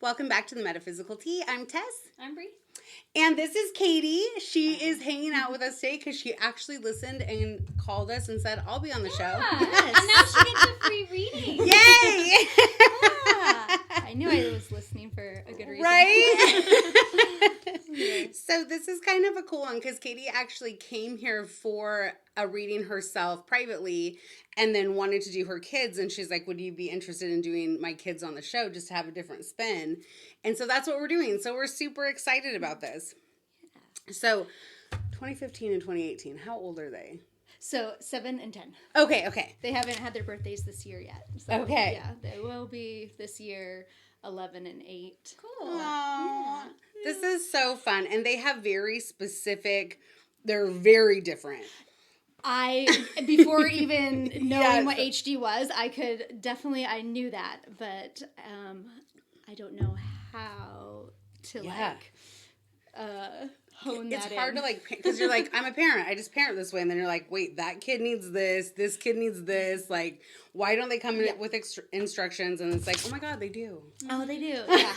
Welcome back to the Metaphysical Tea. I'm Tess. I'm Bree. And this is Katie. She is hanging out with us today because she actually listened and called us and said, I'll be on the show. Yes. And now she gets a free reading. Yay! I knew I was listening for a good reason. Right? So this is kind of a cool one because Katie actually came here for a reading herself privately and then wanted to do her kids. And she's like, would you be interested in doing my kids on the show just to have a different spin? And so that's what we're doing. So we're super excited about this. Yeah. So 2015 and 2018, how old are they? So 7 and 10. Okay. They haven't had their birthdays this year yet. So, okay. Yeah, they will be this year 11 and 8. Cool. Yeah. This is so fun. And they have very specific, they're very different. Before even knowing what HD was, I knew that, but I don't know how to hone that in. It's hard to because you're like, I'm a parent, I just parent this way, and then you're like, wait, that kid needs this kid needs this, like, why don't they come in with instructions? And it's like, oh my God, they do. Oh, they do, yeah.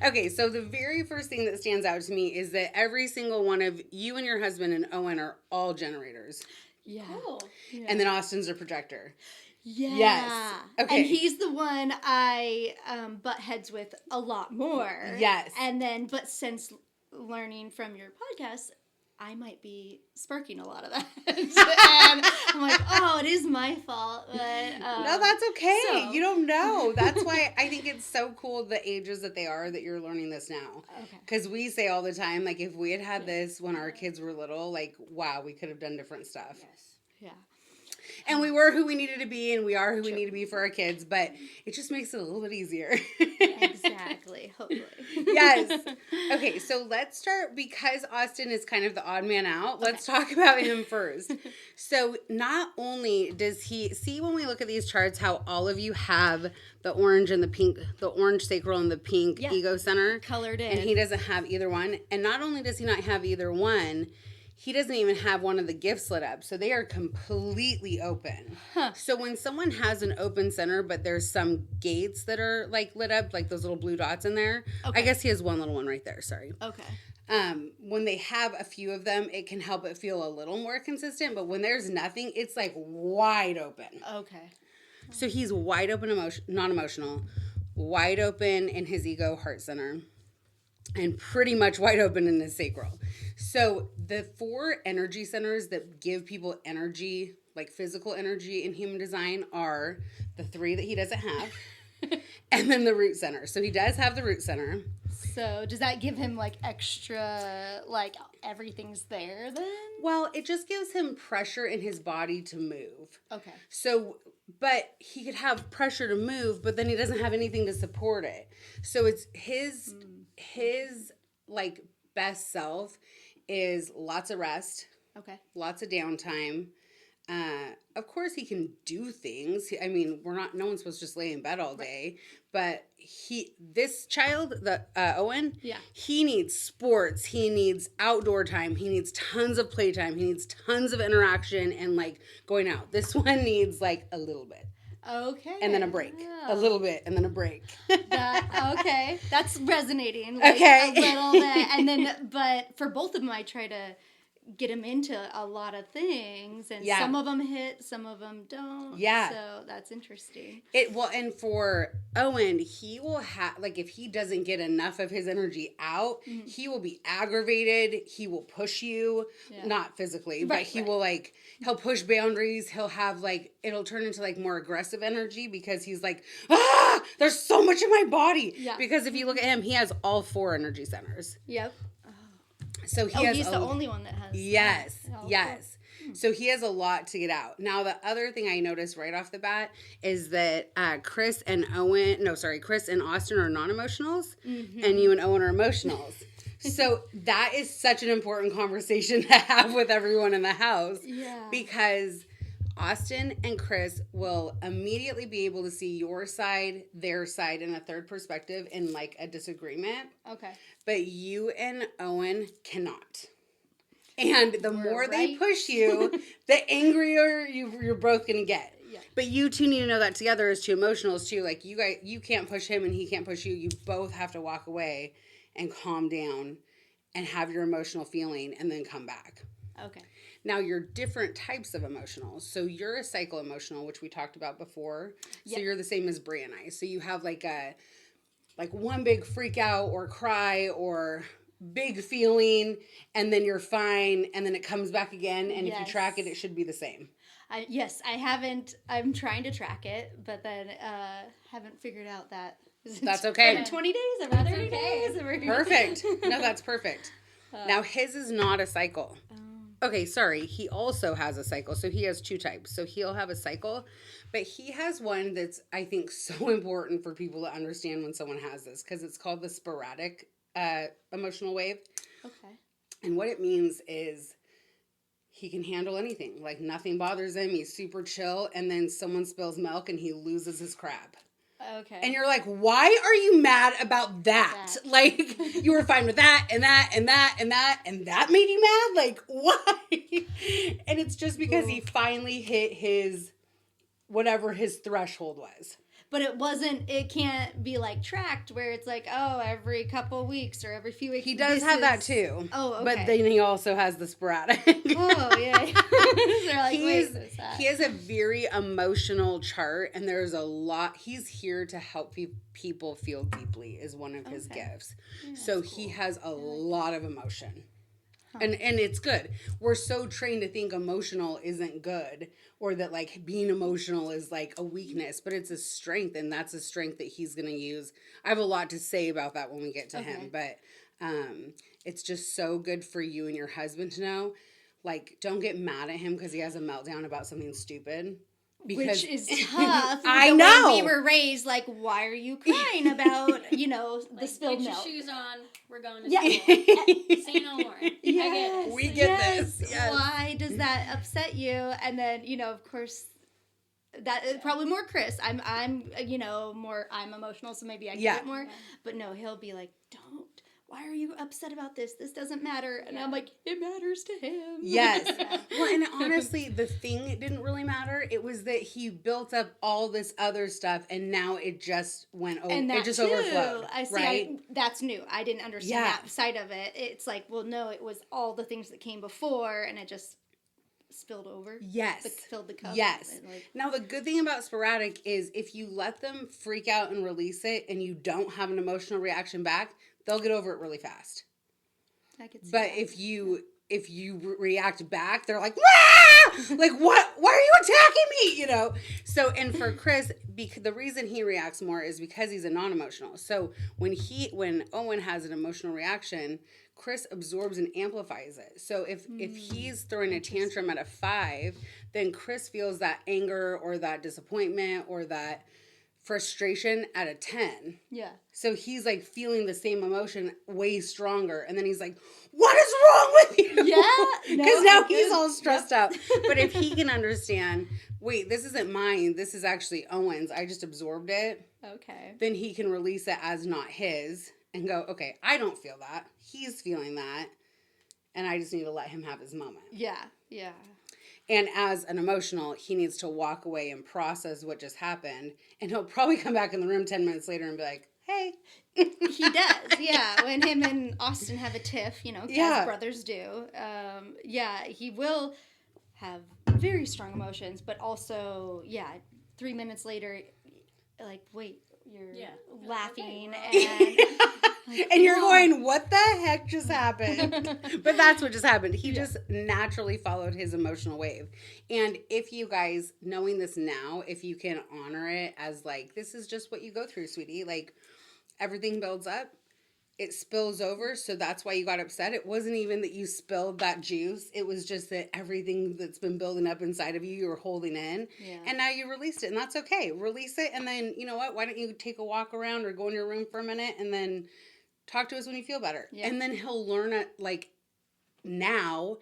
Okay, so the very first thing that stands out to me is that every single one of you and your husband and Owen are all generators. Yeah. Cool. Yeah. And then Austin's a projector. Yeah. Yes. Okay. And he's the one I butt heads with a lot more. Yes. And then, but since learning from your podcast, I might be sparking a lot of that. And I'm like, oh, it is my fault. But, no, that's okay. So. You don't know. That's why I think it's so cool the ages that they are that you're learning this now. Okay. Because we say all the time, like, if we had this when our kids were little, like, wow, we could have done different stuff. Yes. Yeah. And we were who we needed to be, and we are who we need to be for our kids, but it just makes it a little bit easier. Exactly. Hopefully. Yes. Okay, so let's start, because Austin is kind of the odd man out, let's talk about him first. So not only does he, see when we look at these charts how all of you have the orange and the pink, the orange sacral and the pink ego center. Colored in. And he doesn't have either one. And not only does he not have either one, he doesn't even have one of the gifts lit up. So they are completely open. Huh. So when someone has an open center, but there's some gates that are like lit up, like those little blue dots in there. Okay. I guess he has one little one right there. Sorry. Okay. When they have a few of them, it can help it feel a little more consistent. But when there's nothing, it's like wide open. Okay. So he's wide open, non-emotional, wide open in his ego heart center, and pretty much wide open in his sacral. So the 4 energy centers that give people energy, like physical energy in human design, are the 3 that he doesn't have, and then the root center. So he does have the root center. So does that give him like extra, like everything's there then? Well, it just gives him pressure in his body to move. Okay. So, but he could have pressure to move, but then he doesn't have anything to support it. So it's his like best self is lots of rest. Okay. Lots of downtime. Of course he can do things. I mean, no one's supposed to just lay in bed all day, but this child, Owen, he needs sports. He needs outdoor time. He needs tons of playtime. He needs tons of interaction and like going out. This one needs like a little bit. Okay. And then a break. A little bit and then a break. Okay. That's resonating. Like, okay. A little bit. And then, but for both of them, I try to get them into a lot of things. And some of them hit, some of them don't. Yeah. So that's interesting. And for Owen, he will have, like, if he doesn't get enough of his energy out, he will be aggravated. He will push you, not physically, but he will, like, he'll push boundaries. He'll have, like, it'll turn into, like, more aggressive energy because he's like, there's so much in my body. Yeah. Because if you look at him, he has all 4 energy centers. Yep. So he's the only one that has. Yes. So he has a lot to get out. Now, the other thing I noticed right off the bat is that Chris and Austin are non-emotionals, and you and Owen are emotionals. So that is such an important conversation to have with everyone in the house. Yeah. Because Austin and Chris will immediately be able to see your side, their side, and a third perspective in like a disagreement. Okay. But you and Owen cannot. And the more they push you, the angrier you're both going to get. Yeah. But you two need to know that together as two emotionals too. Like you can't push him and he can't push you. You both have to walk away and calm down and have your emotional feeling and then come back. Okay. Now, you're different types of emotionals. So you're a cycle emotional, which we talked about before. So you're the same as Brie and I. So you have like one big freak out or cry or big feeling, and then you're fine, and then it comes back again. And if you track it, it should be the same. Yes, I haven't. I'm trying to track it, but then haven't figured out that. That's okay. Every 20 days, every 30 days. Perfect. No, that's perfect. Now, his is not a cycle. Okay, sorry. He also has a cycle. So he has two types. So he'll have a cycle, but he has one that's, I think, so important for people to understand when someone has this, because it's called the sporadic emotional wave. Okay. And what it means is he can handle anything. Like, nothing bothers him. He's super chill. And then someone spills milk and he loses his crap. Okay. And you're like, why are you mad about that? Like, you were fine with that and that and that and that, and that made you mad? Like, why? And it's just because he finally hit his, whatever his threshold was. But it can't be like tracked where it's like, oh, every couple weeks or every few weeks. He does have that too. Oh, okay. But then he also has the sporadic. Oh, yeah. They're like, He has a very emotional chart, and there's a lot. He's here to help people feel deeply is one of his gifts. Yeah, so he has a lot of emotion. And it's good. We're so trained to think emotional isn't good, or that like being emotional is like a weakness, but it's a strength, and that's a strength that he's going to use. I have a lot to say about that when we get to him, but it's just so good for you and your husband to know. Like, don't get mad at him because he has a meltdown about something stupid. Because, which is tough. I know. We were raised like, why are you crying about, the spilled milk? Put your shoes on. We're going to school. Say no more. Yes, I get it. We get this. Yes. Why does that upset you? And then, of course, that is probably more Chris. I'm more, I'm emotional, so maybe I get it more. Yeah. But no, he'll be like, why are you upset about this? This doesn't matter. And I'm like, it matters to him. Yes. Well, and honestly, the thing didn't really matter. It was that he built up all this other stuff, and now it just went over. It just overflowed. I see. Right? That's new. I didn't understand that side of it. It's like, well, no, it was all the things that came before, and it just spilled over. Yes. Filled the cup. Yes. Now, the good thing about sporadic is if you let them freak out and release it, and you don't have an emotional reaction back, they'll get over it really fast. I could see but that. if you react back, they're like, "Wah!" Like, what? Why are you attacking me? So, and for Chris, the reason he reacts more is because he's a non-emotional. So when Owen has an emotional reaction, Chris absorbs and amplifies it. So if he's throwing a tantrum at a 5, then Chris feels that anger or that disappointment or that frustration at a 10. Yeah. So he's like feeling the same emotion way stronger. And then he's like, what is wrong with you? Yeah. Because now he's all stressed out. But if he can understand, wait, this isn't mine. This is actually Owen's. I just absorbed it. Okay. Then he can release it as not his and go, okay, I don't feel that. He's feeling that. And I just need to let him have his moment. Yeah. Yeah. And as an emotional, he needs to walk away and process what just happened. And he'll probably come back in the room 10 minutes later and be like, hey. He does, yeah. When him and Austin have a tiff, as brothers do. He will have very strong emotions, but also, 3 minutes later, like, wait, you're laughing and... And you're going, what the heck just happened? But that's what just happened. He just naturally followed his emotional wave. And if you guys, knowing this now, if you can honor it as like, this is just what you go through, sweetie. Like, everything builds up. It spills over. So that's why you got upset. It wasn't even that you spilled that juice. It was just that everything that's been building up inside of you, you were holding in. Yeah. And now you released it. And that's okay. Release it. And then, you know what? Why don't you take a walk around or go in your room for a minute and then talk to us when you feel better. Yeah. And then he'll learn it like now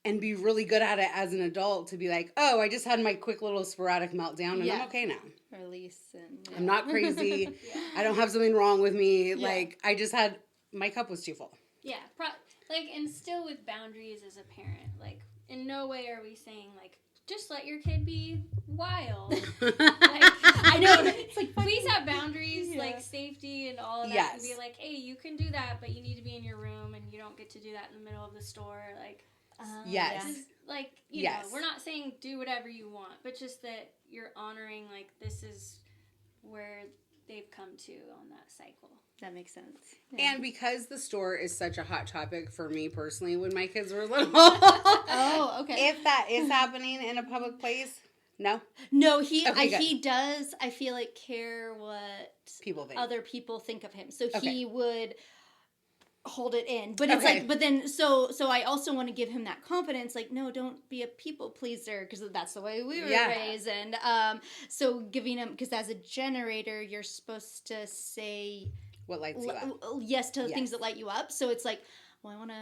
and be really good at it as an adult to be like, oh, I just had my quick little sporadic meltdown and I'm okay now. Release and I'm not crazy. I don't have something wrong with me. Like, I just had, my cup was too full. Yeah. And still with boundaries as a parent. Like, in no way are we saying, like, just let your kid be wild. I know. It's like, please have boundaries, like safety and all of that. Yes. And be like, hey, you can do that, but you need to be in your room, and you don't get to do that in the middle of the store. Like, yes. just, like, you know, we're not saying do whatever you want, but just that you're honoring, like, this is where they've come to on that cycle. That makes sense. Yeah. And because the store is such a hot topic for me personally when my kids were little. Oh, okay. If that is happening in a public place, no? No, Okay, he does, I feel like, care what people think. Other people think of him. So Okay. he would hold it in. But it's like, but then, so I also want to give him that confidence, like, no, don't be a people pleaser, because that's the way we were raised. And so giving him, because as a generator, you're supposed to say what lights you up. Yes to things that light you up. So it's like, well, I want to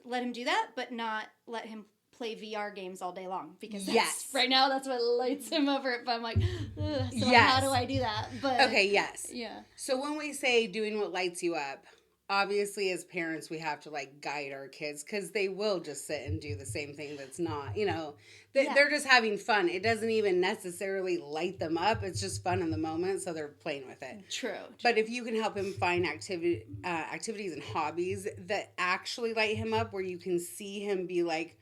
let him do that, but not let him play VR games all day long, because right now that's what lights him up. But I'm like, so how do I do that? But okay, yes. Yeah. So when we say doing what lights you up, obviously as parents we have to like guide our kids, because they will just sit and do the same thing that's not, you know, they're just having fun. It doesn't even necessarily light them up. It's just fun in the moment, so they're playing with it. True. But if you can help him find activities and hobbies that actually light him up, where you can see him be like,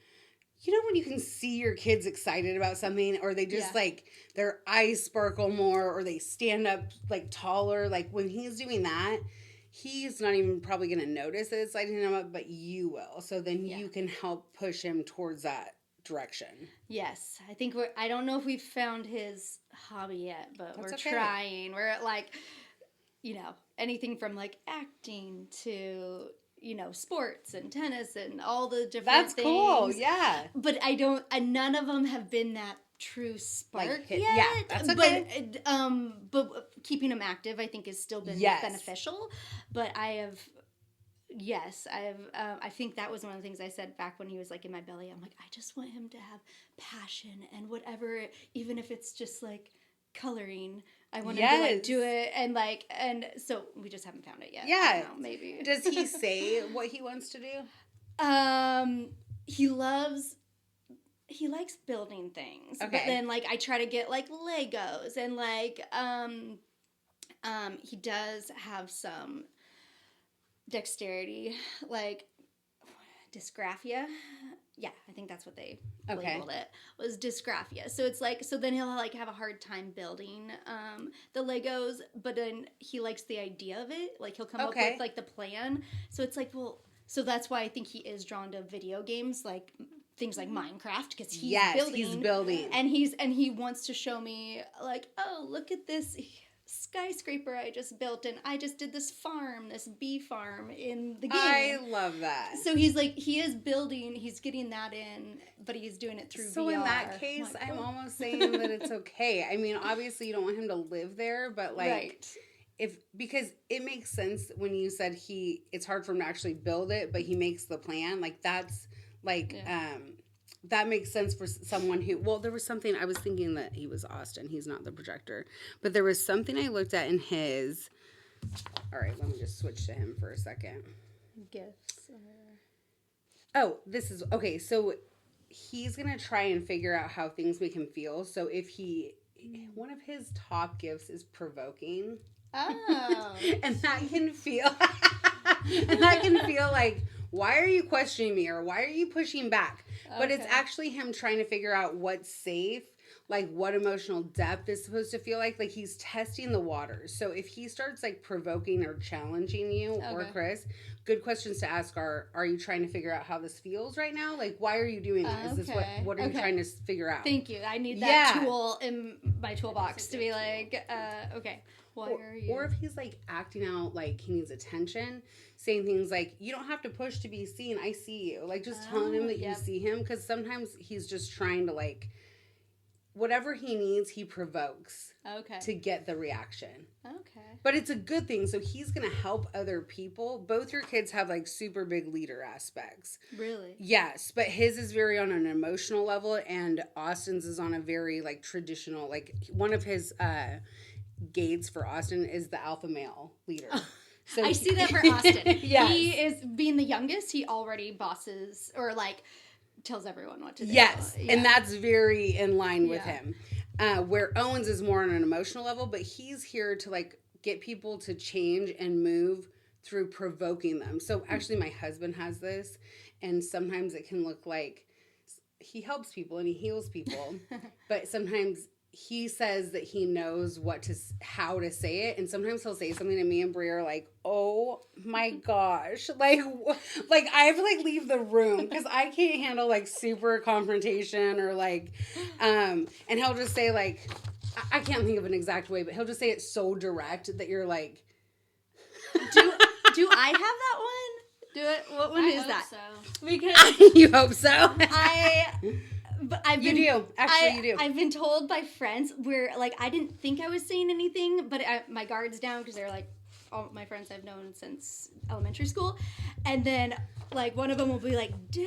you know, when you can see your kids excited about something, or they just like their eyes sparkle more, or they stand up like taller, like when he's doing that, he's not even probably going to notice that it's lighting him up, but you will. So then you can help push him towards that direction. Yes. I think I don't know if we've found his hobby yet, but we're trying. We're at like, you know, anything from like acting to, you know, sports and tennis and all the different things. That's cool. Yeah. But none of them have been that true spark yet. Yeah, that's okay. But keeping him active, I think, has still been beneficial. But I think that was one of the things I said back when he was like in my belly. I'm like, I just want him to have passion and whatever, even if it's just like coloring. I want him to like do it, and so we just haven't found it yet. Yeah, I don't know, maybe. Does he say what he wants to do? He likes building things. Okay. But then like I try to get like Legos, and like he does have some dexterity, like dysgraphia. Yeah, I think that's what they labeled it, was dysgraphia. So it's like, so then he'll like have a hard time building the Legos, but then he likes the idea of it. Like he'll come up with like the plan. So it's like, well, so that's why I think he is drawn to video games, like things like Minecraft, because he's building. And he wants to show me like, oh, look at this skyscraper I just built, and I just did this bee farm in the game. I love that. So he's like, he is building, he's getting that in, but he's doing it through VR. So in that case, I'm almost saying that it's okay. I mean, obviously you don't want him to live there, but like, because it makes sense when you said it's hard for him to actually build it, but he makes the plan. Like that's like, that makes sense for someone who, well, there was something, I was thinking that he was Austin. He's not the projector. But there was something I looked at in his, all right, let me just switch to him for a second. Gifts. Oh, this is, okay, so he's going to try and figure out how things make him feel. So if one of his top gifts is provoking. Oh. and that can feel like, why are you questioning me, or why are you pushing back? But it's actually him trying to figure out what's safe, like what emotional depth is supposed to feel like he's testing the waters. So if he starts like provoking or challenging you or Chris, good questions to ask are you trying to figure out how this feels right now? Like, why are you doing that? Is this what are you trying to figure out? Thank you. I need that tool in my toolbox to be like, okay. Why are you? Or if he's like acting out like he needs attention, saying things like, you don't have to push to be seen, I see you. Like just telling him that you see him, because sometimes he's just trying to like, whatever he needs, he provokes to get the reaction. Okay. But it's a good thing. So he's going to help other people. Both your kids have like super big leader aspects. Really? Yes. But his is very on an emotional level, and Austin's is on a very like traditional, like one of his gates for Austin is the alpha male leader. So I see that for Austin. He is, being the youngest, he already bosses or like tells everyone what to do. Yes, Yeah. and that's very in line with Yeah. him. Where Owens is more on an emotional level, but he's here to like get people to change and move through provoking them. So actually my husband has this, and sometimes it can look like he helps people and he heals people, but sometimes he says that he knows how to say it, and sometimes he'll say something to me and Brie are like, oh my gosh, like I have to like leave the room because I can't handle like super confrontation or like and he'll just say like, I can't think of an exact way, but he'll just say it so direct that you're like, do I have that one? What one I is hope that? So. Because you hope so. You do. Actually, you do. I've been told by friends where, like, I didn't think I was saying anything, but my guard's down because they're, like, all my friends I've known since elementary school. And then, like, one of them will be like, dang.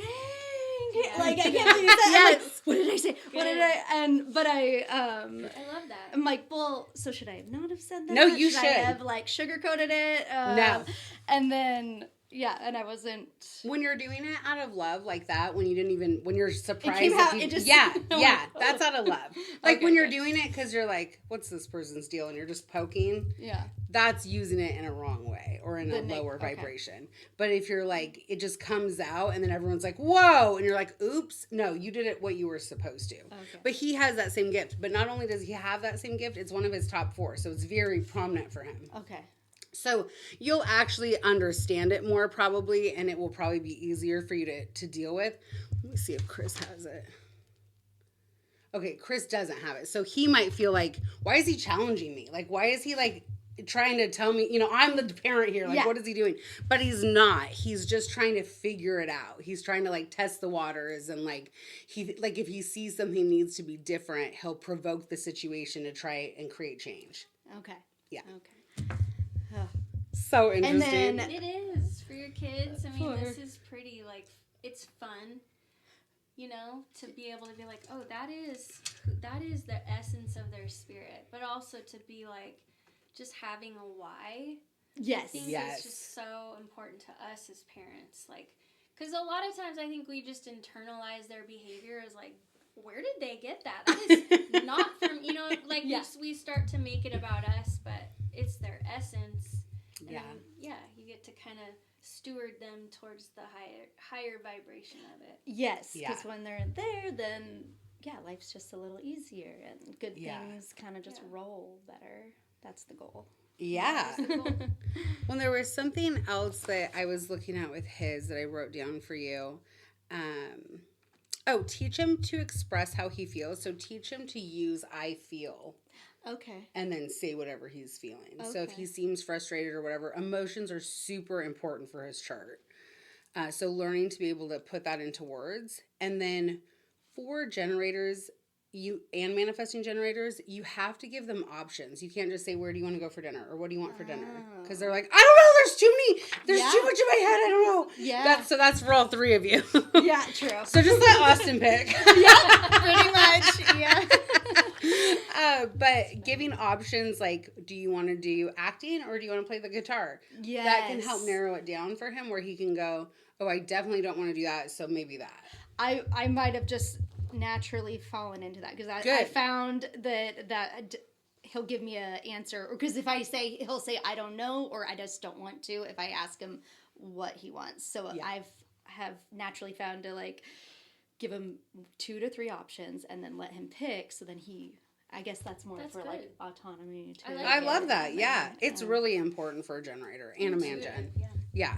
Yeah. Like, I can't believe that. Yes. Like, what did I say? Good. What did I... But I love that. I'm like, well, so should I not have said that? No, you should. I have, like, sugarcoated it? No. And then... Yeah, and I wasn't... When you're doing it out of love like that, when you're surprised... It came out, it just... Yeah, that's out of love. Like, okay, when you're doing it because you're like, what's this person's deal? And you're just poking. Yeah. That's using it in a wrong way or in a lower vibration. But if you're like, it just comes out and then everyone's like, whoa! And you're like, oops. No, you did it what you were supposed to. Okay. But he has that same gift. But not only does he have that same gift, it's one of his top 4. So it's very prominent for him. Okay. So you'll actually understand it more probably, and it will probably be easier for you to deal with. Let me see if Chris has it. Okay, Chris doesn't have it. So he might feel like, why is he challenging me? Like, why is he like trying to tell me, I'm the parent here. Like, what is he doing? But he's not. He's just trying to figure it out. He's trying to like test the waters, and like if he sees something needs to be different, he'll provoke the situation to try and create change. Okay. Yeah. Okay. So interesting. And then it is for your kids. I mean, this is pretty, like, it's fun, to be able to be like, oh, that is the essence of their spirit, but also to be like, just having a why. Yes. I think is just so important to us as parents, like, because a lot of times I think we just internalize their behavior as like, where did they get that? That is not from, like, we start to make it about us, but it's their essence. And then, you get to kind of steward them towards the higher vibration of it. Yes, because when they're there, then, life's just a little easier, and good things kind of just roll better. That's the goal. Yeah. Well, there was something else that I was looking at with his that I wrote down for you. Teach him to express how he feels. So teach him to use I feel. Okay. And then say whatever he's feeling. Okay. So if he seems frustrated or whatever, emotions are super important for his chart. So learning to be able to put that into words. And then for generators, and manifesting generators, you have to give them options. You can't just say, where do you want to go for dinner? Or what do you want for dinner? Because they're like, I don't know, there's too much in my head, I don't know. Yeah. That's for all 3 of you. Yeah, true. So just let Austin pick. Yeah, pretty much, yeah. But giving options like, do you want to do acting or do you want to play the guitar? Yes. That can help narrow it down for him where he can go, oh, I definitely don't want to do that, so maybe that. I might have just naturally fallen into that because I found that he'll give me an answer, or because if I say, he'll say I don't know, or I just don't want to if I ask him what he wants. So I have naturally found to like give him 2 to 3 options and then let him pick. So then I guess that's more for good. Like autonomy too. I love that. Yeah, it's really important for a generator and a man gen. Yeah.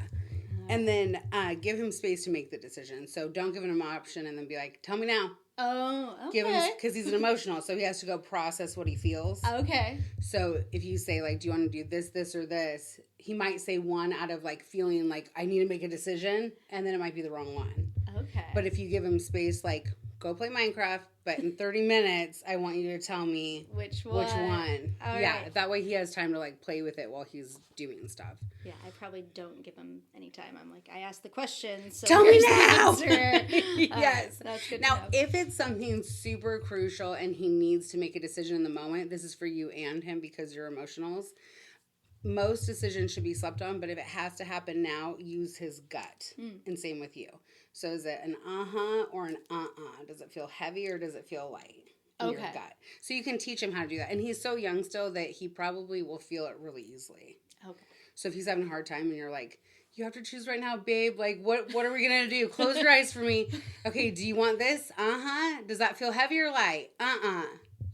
And then give him space to make the decision. So don't give him an option and then be like, tell me now. Oh, okay. Give him, because he's an emotional, so he has to go process what he feels. Okay. So if you say, like, do you want to do this, this, or this, he might say one out of, like, feeling like, I need to make a decision, and then it might be the wrong one. Okay. But if you give him space, like, go play Minecraft, but in 30 minutes, I want you to tell me which one. All right. That way he has time to, like, play with it while he's doing stuff. Yeah, I probably don't give him any time. I'm like, I asked the question, so tell me now! Yes. That's good now, if it's something super crucial and he needs to make a decision in the moment, this is for you and him because you're emotionals. most decisions should be slept on, but if it has to happen now, use his gut. And same with you. So is it an or an Does it feel heavy or does it feel light in your gut? So you can teach him how to do that. And he's so young still that he probably will feel it really easily. Okay. So if he's having a hard time and you're like, you have to choose right now, babe. Like, what are we going to do? Close your eyes for me. Okay, do you want this? Does that feel heavy or light?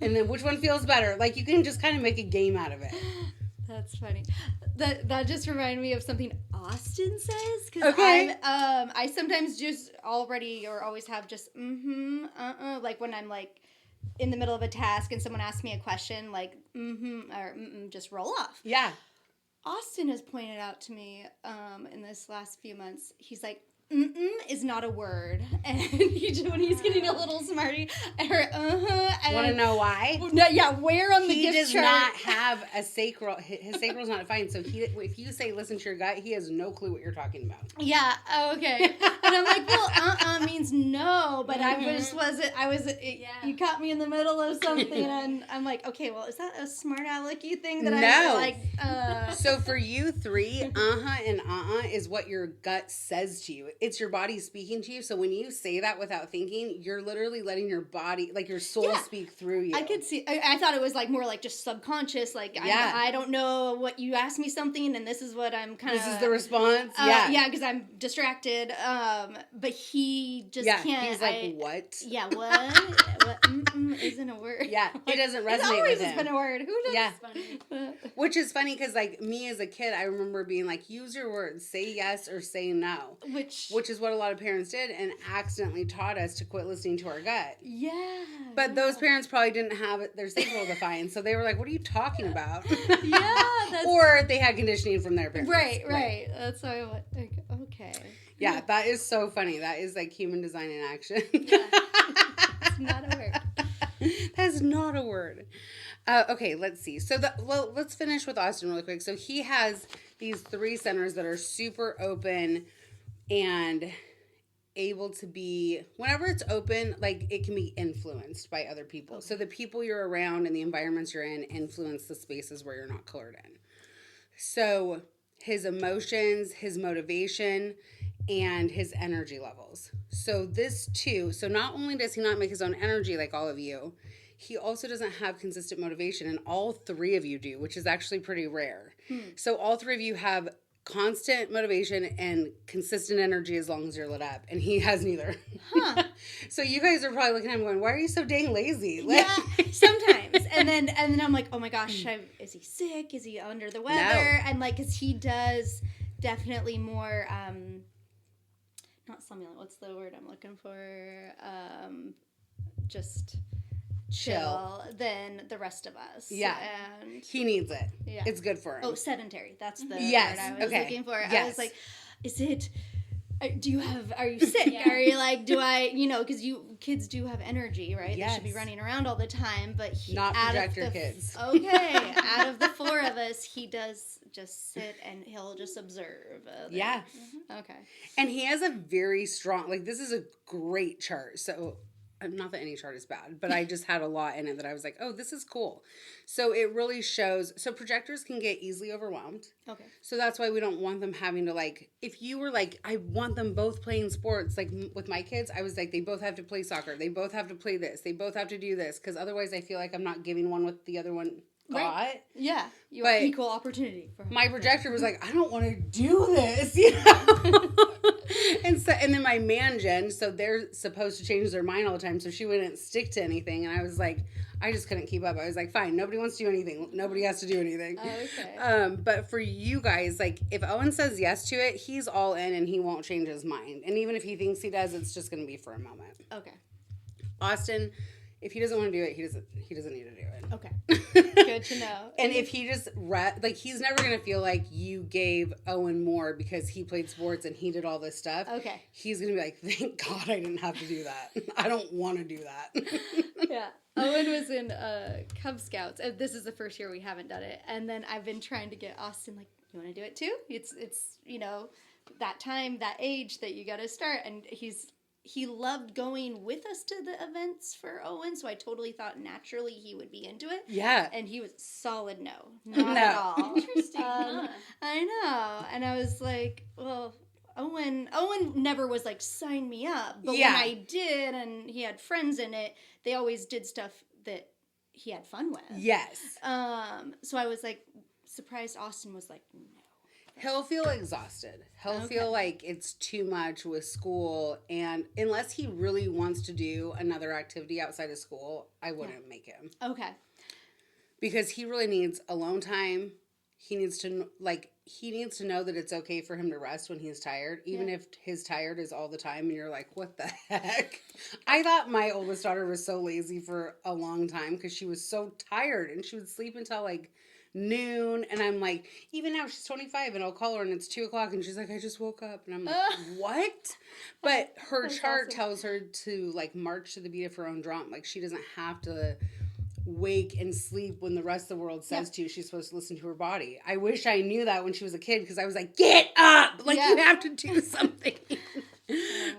And then which one feels better? Like, you can just kind of make a game out of it. That's funny. That just reminded me of something Austin says. Because I sometimes just already or always have just like when I'm like in the middle of a task and someone asks me a question, like or just roll off. Yeah. Austin has pointed out to me in this last few months, he's like, is not a word. And when he's getting a little smarty, Want to know why? Yeah, where on the gift chart? He does not have a sacral. His sacral is not defined. So if you say listen to your gut, he has no clue what you're talking about. Yeah. Okay. And I'm like, well, means no, but you caught me in the middle of something, and I'm like, okay, well, is that a smart alecky thing that I like? So for you three, and is what your gut says to you. It's your body speaking to you. So when you say that without thinking, you're literally letting your body, like your soul, speak through you. I could see. I thought it was like more like just subconscious. Like I don't know what you asked me something, and this is what I'm kind of. This is the response. Because I'm distracted. But he just can't. He's like, what? Yeah, what isn't a word. Yeah, it doesn't resonate with him. It's always been a word. Who does? Yeah. Which is funny because like me as a kid, I remember being like, use your words, say yes or say no. Which is what a lot of parents did and accidentally taught us to quit listening to our gut. Yeah. But those parents probably didn't have their sacral defined, so they were like, what are you talking about? Or they had conditioning from their parents. Right. That's why I went, okay. Yeah, that is so funny. That is like human design in action. Yeah. It's not a word. That's not a word. Okay, let's see. So, let's finish with Austin really quick. So, he has these 3 centers that are super open and able to be, whenever it's open, like it can be influenced by other people. Okay. So, the people you're around and the environments you're in influence the spaces where you're not colored in. So, his emotions, his motivation, and his energy levels. So this too, so not only does he not make his own energy like all of you, he also doesn't have consistent motivation, and all 3 of you do, which is actually pretty rare. So all 3 of you have constant motivation and consistent energy as long as you're lit up, and he has neither. So you guys are probably looking at him going, why are you so dang lazy? Like, yeah, sometimes. And then I'm like, oh my gosh, is he sick? Is he under the weather? No. And like, because he does definitely more... not somnolent. What's the word I'm looking for? Just chill than the rest of us. Yeah. And he needs it. Yeah. It's good for him. Oh, sedentary. That's the word I was looking for. Yes. I was like, is it... are you sick? Yeah. Are you like, because kids do have energy, right? Yes. They should be running around all the time, but not projector kids. Okay. Out of the 4 of us, he does just sit and he'll just observe. Yeah. Mm-hmm. Okay. And he has a very strong, like, this is a great chart. So, not that any chart is bad, but I just had a lot in it that I was like, oh, this is cool. So it really shows. So projectors can get easily overwhelmed. Okay. So that's why we don't want them having to, like, if you were like, I want them both playing sports, like with my kids, I was like, they both have to play soccer. They both have to play this. They both have to do this. Because otherwise I feel like I'm not giving one what the other one got. Right. Yeah. You have equal opportunity. For my projector was like, I don't want to do this. And then my man gen, so they're supposed to change their mind all the time, so she wouldn't stick to anything, and I was like, I just couldn't keep up. I was like, fine, nobody wants to do anything. Nobody has to do anything. Okay. But for you guys, like, if Owen says yes to it, he's all in, and he won't change his mind. And even if he thinks he does, it's just going to be for a moment. Okay. Austin, if he doesn't want to do it, he doesn't need to do it. Okay. Good to know. And if he just he's never gonna feel like you gave Owen more because he played sports and he did all this stuff. Okay. He's gonna be like, thank God I didn't have to do that. I don't want to do that. Yeah. Owen was in Cub Scouts. This is the first year we haven't done it, and then I've been trying to get Austin like, you want to do it too? It's that time, that age that you got to start, and he loved going with us to the events for Owen, so I totally thought naturally he would be into it. Yeah. And he was solid no. Not at all. Interesting, huh? I know. And I was like, well, Owen never was like, sign me up. But when I did, and he had friends in it, they always did stuff that he had fun with. Yes. So I was like, surprised Austin was like, no. He'll feel exhausted. He'll feel like it's too much with school. And unless he really wants to do another activity outside of school, I wouldn't make him. Okay. Because he really needs alone time. He needs to know that it's okay for him to rest when he's tired, even if his tired is all the time and you're like, what the heck? I thought my oldest daughter was so lazy for a long time because she was so tired and she would sleep until like noon. And I'm like, even now she's 25 and I'll call her and it's 2:00 and she's like, I just woke up. And I'm like, what? But her chart tells her to like march to the beat of her own drum. Like she doesn't have to wake and sleep when the rest of the world says to. She's supposed to listen to her body. I wish I knew that when she was a kid because I was like, get up! Like you have to do something.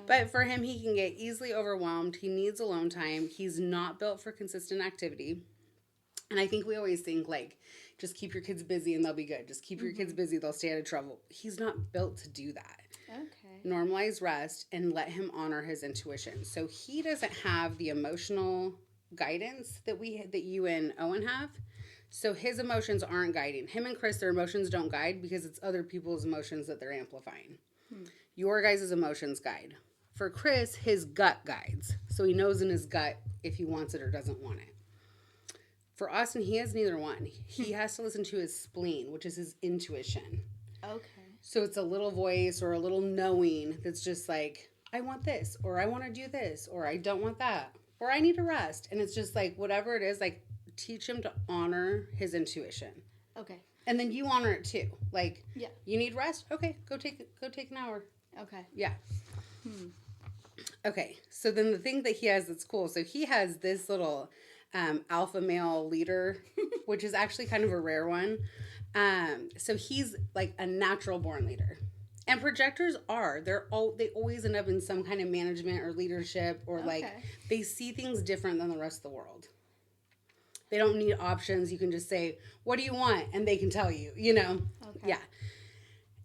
But for him, he can get easily overwhelmed. He needs alone time. He's not built for consistent activity. And I think we always think like, just keep your kids busy and they'll be good. Just keep your kids busy, they'll stay out of trouble. He's not built to do that. Okay. Normalize rest and let him honor his intuition. So he doesn't have the emotional guidance that you and Owen have. So his emotions aren't guiding. Him and Chris, their emotions don't guide because it's other people's emotions that they're amplifying. Your guys' emotions guide. For Chris, his gut guides. So he knows in his gut if he wants it or doesn't want it. For Austin, he has neither one. He has to listen to his spleen, which is his intuition. Okay. So it's a little voice or a little knowing that's just like, I want this, or I want to do this, or I don't want that, or I need to rest. And it's just like, whatever it is, like, teach him to honor his intuition. Okay. And then you honor it too. Like, you need rest? Okay, go take an hour. Okay. Yeah. Okay, so then the thing that he has that's cool, so he has this little alpha male leader, which is actually kind of a rare one. So he's like a natural born leader. And projectors they always end up in some kind of management or leadership or like they see things different than the rest of the world. They don't need options. You can just say, what do you want? And they can tell you, you know? Okay. Yeah.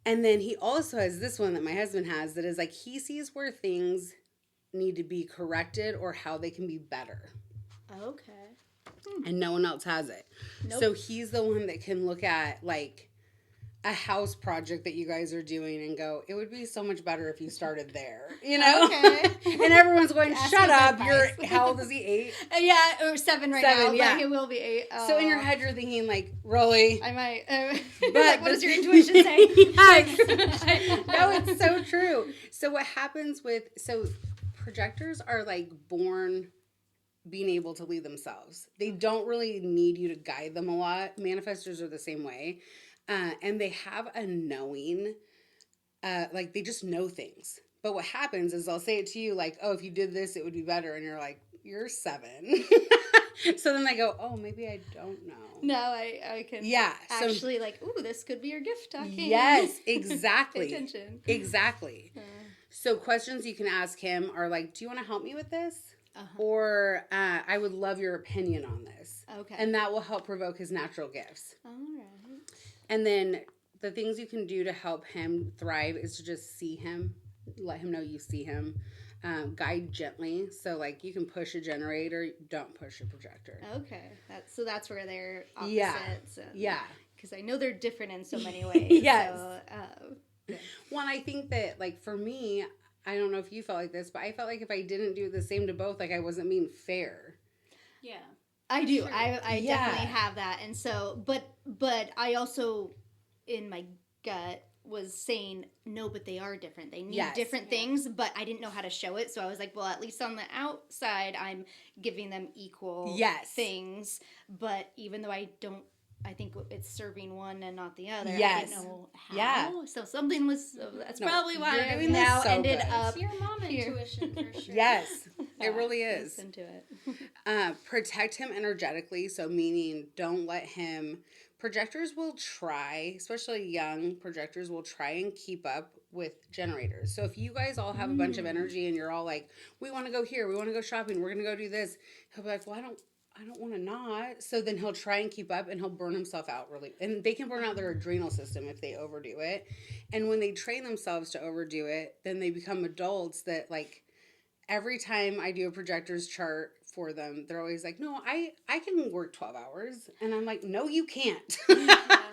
And then he also has this one that my husband has that is like he sees where things need to be corrected or how they can be better. Okay. And no one else has it. Nope. So he's the one that can look at like a house project that you guys are doing and go, it would be so much better if you started there, you know? Okay. And everyone's going, shut up. How old is he? 8? Yeah, or 7 now. Yeah. But he will be 8. So in your head, you're thinking like, really? I might. But like, what does your intuition say? No, it's so true. So what happens projectors are like born being able to lead themselves. They don't really need you to guide them a lot. Manifestors are the same way. And they have a knowing, like they just know things. But what happens is I'll say it to you like, oh, if you did this, it would be better. And you're like, you're 7. So then I go, oh, maybe I don't know. No, I can actually like, ooh, this could be your gift talking. Yes, exactly. Pay attention. Exactly. So questions you can ask him are like, do you want to help me with this? Or I would love your opinion on this. Okay. And that will help provoke his natural gifts. All right. And then the things you can do to help him thrive is to just see him, let him know you see him, guide gently. So like you can push a generator, don't push a projector. Okay. That's where they're opposites. Yeah. Because I know they're different in so many ways. Yes. So, Well, I think that like for me, I don't know if you felt like this, but I felt like if I didn't do the same to both, like I wasn't being fair. Yeah. I do. Sure. I definitely have that. And so, but I also, in my gut, was saying, no, but they are different. They need different things, but I didn't know how to show it. So I was like, well, at least on the outside, I'm giving them equal things. But even though I think it's serving one and not the other. Yes. I didn't know how. Yeah. So something was, that's probably why I'm doing now ended up. It's your mom intuition for sure. Yes, it really is. Listen to it. Protect him energetically. So meaning don't let him projectors will try, especially young projectors, will try and keep up with generators. So if you guys all have a bunch of energy and you're all like, we want to go here, we want to go shopping, we're going to go do this, he'll be like, well, I don't want to not. So then he'll try and keep up and he'll burn himself out really. And they can burn out their adrenal system if they overdo it. And when they train themselves to overdo it, then they become adults that like every time I do a projector's chart for them, they're always like, no, I can work 12 hours. And I'm like, no, you can't.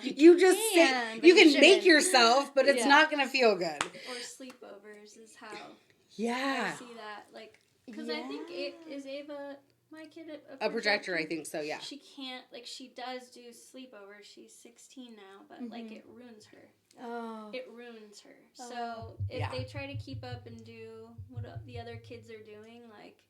You just sit, you can make yourself, but it's not going to feel good. Or sleepovers is how I see that. Like, because I think is Ava, my kid, a projector, I think so, yeah. She can't, like, she does do sleepovers. She's 16 now, but, like, it ruins her. Oh. It ruins her. So, if they try to keep up and do what the other kids are doing, like,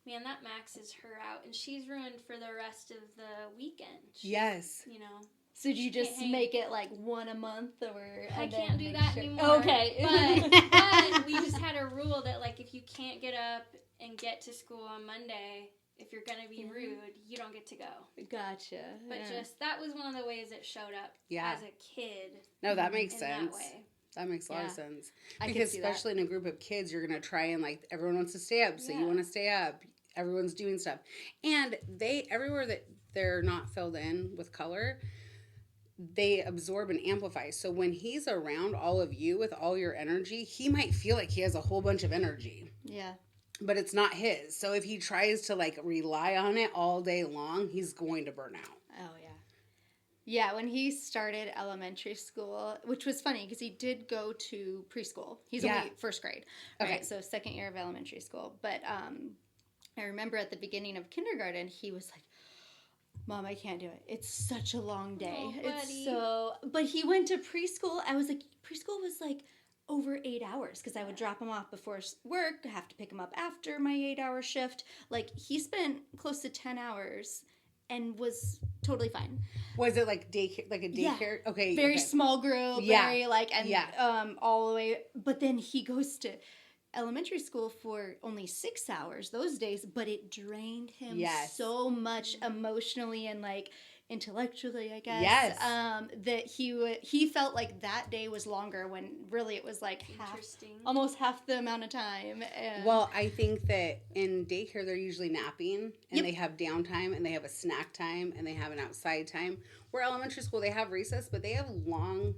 man, that maxes her out. And she's ruined for the rest of the weekend. Yes. You know. So do you just make it like one a month, or I can't do that anymore. Okay, but we just had a rule that like if you can't get up and get to school on Monday, if you're gonna be rude, you don't get to go. Gotcha. But just that was one of the ways it showed up as a kid. No, that makes sense. That way. That makes a lot of sense. I because especially in a group of kids, you're gonna try and like everyone wants to stay up, so you want to stay up. Everyone's doing stuff, and everywhere that they're not filled in with color, they absorb and amplify. So when he's around all of you with all your energy, he might feel like he has a whole bunch of energy. Yeah. But it's not his. So if he tries to like rely on it all day long, he's going to burn out. Oh, yeah. Yeah, when he started elementary school, which was funny because he did go to preschool. He's only first grade. Right? Okay. So second year of elementary school. But I remember at the beginning of kindergarten, he was like, Mom, I can't do it. It's such a long day. But he went to preschool. I was like, preschool was like over 8 hours because I would drop him off before work, have to pick him up after my 8-hour shift. Like he spent close to 10 hours and was totally fine. Was it like daycare, like a daycare? Yeah. Okay. Very small group. Very like, and all the way. But then he goes to elementary school for only 6 hours those days, but it drained him so much emotionally and like intellectually, I guess. Yes. That he felt like that day was longer when really it was like almost half the amount of time. And well, I think that in daycare they're usually napping and they have downtime and they have a snack time and they have an outside time. Where elementary school they have recess, but they have long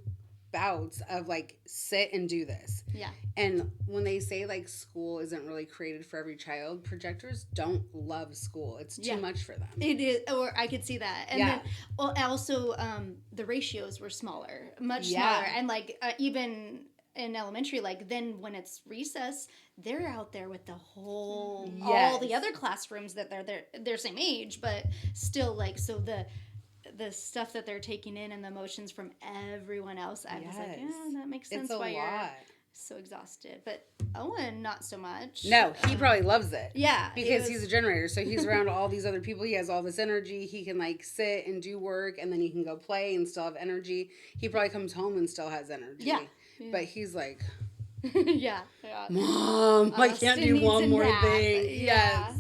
bouts of like sit and do this. Yeah. And when they say like school isn't really created for every child, projectors don't love school. It's too much for them. It is, or I could see that. And then also the ratios were smaller, much smaller, and like even in elementary, like then when it's recess, they're out there with the whole all the other classrooms that they're same age, but still like so the stuff that they're taking in and the emotions from everyone else, I was like, yeah, that makes sense. It's why lot. You're so exhausted. But Owen, not so much. No, he probably loves it. Yeah. Because he's a generator. So he's around all these other people. He has all this energy. He can like sit and do work and then he can go play and still have energy. He probably comes home and still has energy. Yeah. But he's like, Mom, I can't do one more thing. Yes.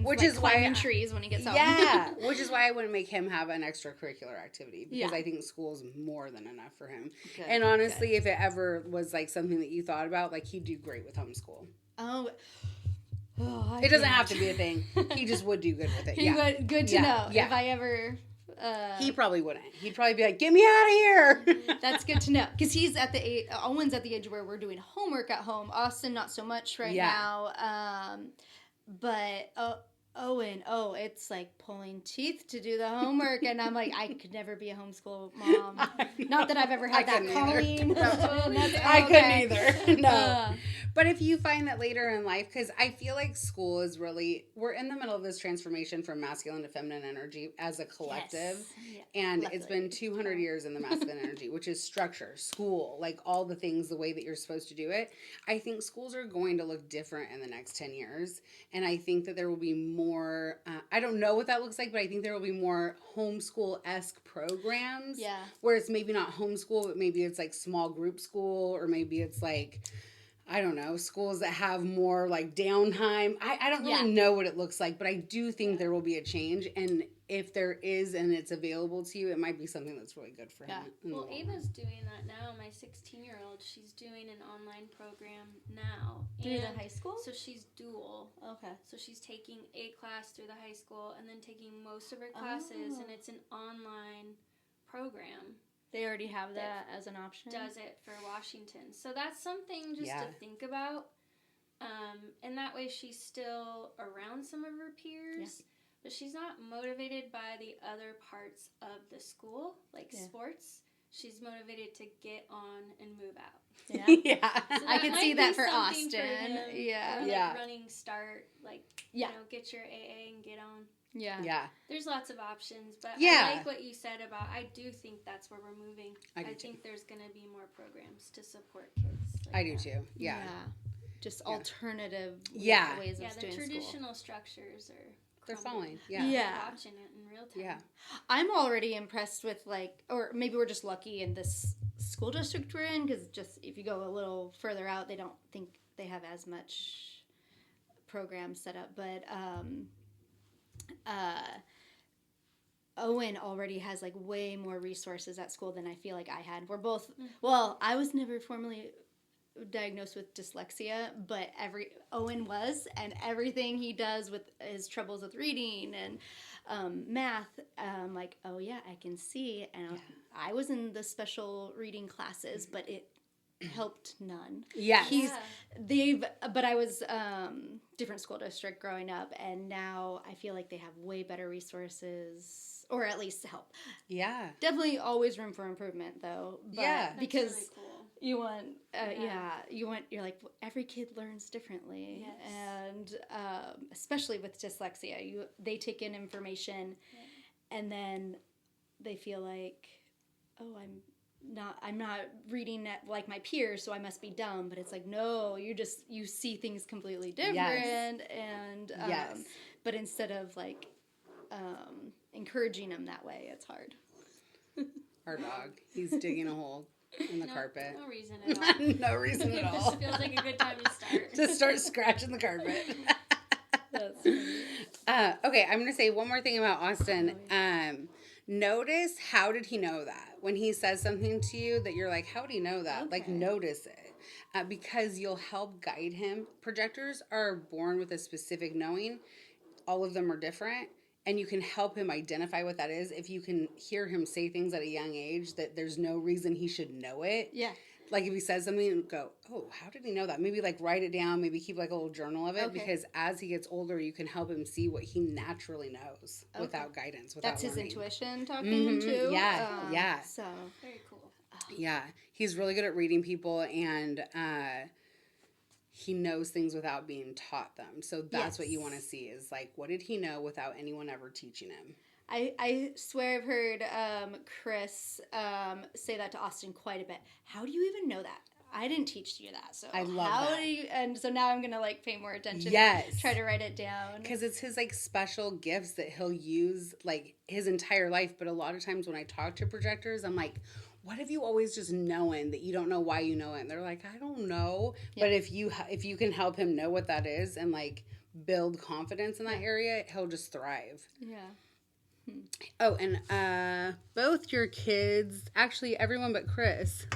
Which is why climbing trees when he gets home. Yeah. Which is why I wouldn't make him have an extracurricular activity because I think school's more than enough for him. Good. And honestly, if it ever was like something that you thought about, like he'd do great with homeschool. It doesn't have to be a thing. He just would do good with it. He would. Good to know. Yeah. If I ever. He probably wouldn't. He'd probably be like, "Get me out of here." That's good to know because he's at the age. Owen's at the age where we're doing homework at home. Austin, not so much right now. But Owen, it's like pulling teeth to do the homework, and I'm like, I could never be a homeschool mom. Not that I've ever had that calling. I couldn't either. No. But if you find that later in life, because I feel like school is really, we're in the middle of this transformation from masculine to feminine energy as a collective. Yes. And it's been 200 years in the masculine energy, which is structure, school, like all the things, the way that you're supposed to do it. I think schools are going to look different in the next 10 years. And I think that there will be more, I don't know what that looks like, but I think there will be more homeschool-esque programs. Yeah. Where it's maybe not homeschool, but maybe it's like small group school, or maybe it's like, I don't know, schools that have more like downtime. I don't really know what it looks like, but I do think there will be a change. And if there is and it's available to you, it might be something that's really good for him. Well, Ava's doing that now. My 16-year-old, she's doing an online program now. Through the high school? So she's dual. Okay. So she's taking a class through the high school and then taking most of her classes, and it's an online program. They already have that as an option? Does it for Washington. So that's something just to think about. And that way she's still around some of her peers. Yeah. But she's not motivated by the other parts of the school, like sports. She's motivated to get on and move out. Yeah. So I could see that for Austin. Or like running start, like, you know, get your AA and get on. Yeah. There's lots of options, but I like what you said about, I do think that's where we're moving. I think there's going to be more programs to support kids. Like I do too. Yeah. Just alternative ways of doing school. The traditional structures are... They're falling. Watching it in real time. Yeah. I'm already impressed with, like, or maybe we're just lucky in this school district we're in, because just if you go a little further out, they don't think they have as much programs set up. But Owen already has, like, way more resources at school than I feel like I had. We're both, well, I was never formally diagnosed with dyslexia, but Owen was, and everything he does with his troubles with reading and math, like, oh yeah, I can see. And I was in the special reading classes, but it helped none. But I was different school district growing up, and now I feel like they have way better resources, or at least help. Yeah, definitely always room for improvement though. But because really cool. You want, you're like, every kid learns differently. Yes. And especially with dyslexia, they take in information and then they feel like, oh, I'm not reading like my peers, so I must be dumb. But it's like, no, you see things completely different. Yes. And, but instead of like, encouraging them that way, it's hard. Our dog, he's digging a hole in the carpet. No reason at all. No reason at all. It just feels like a good time to start. To start scratching the carpet. That's funny. Okay, I'm going to say one more thing about Austin. Notice, how did he know that? When he says something to you that you're like, how did he know that? Okay. Like, notice it. Because you'll help guide him. Projectors are born with a specific knowing. All of them are different. And you can help him identify what that is if you can hear him say things at a young age that there's no reason he should know it. Yeah. Like if he says something, go, oh, how did he know that? Maybe like write it down, maybe keep like a little journal of it, because as he gets older, you can help him see what he naturally knows without guidance, without That's learning. His intuition talking too? Yeah. So very cool. Yeah. He's really good at reading people, and he knows things without being taught them. So that's what you want to see, is like, what did he know without anyone ever teaching him? I swear I've heard Chris say that to Austin quite a bit. How do you even know that? I didn't teach you that. So I love that. And so now I'm going to like pay more attention. Yes. Try to write it down. Because it's his like special gifts that he'll use like his entire life. But a lot of times when I talk to projectors, I'm like, what have you always just known that you don't know why you know it? And they're like, I don't know. Yeah. But if you can help him know what that is and like build confidence in that area, he'll just thrive. Yeah. Oh, and both your kids, actually everyone but Chris.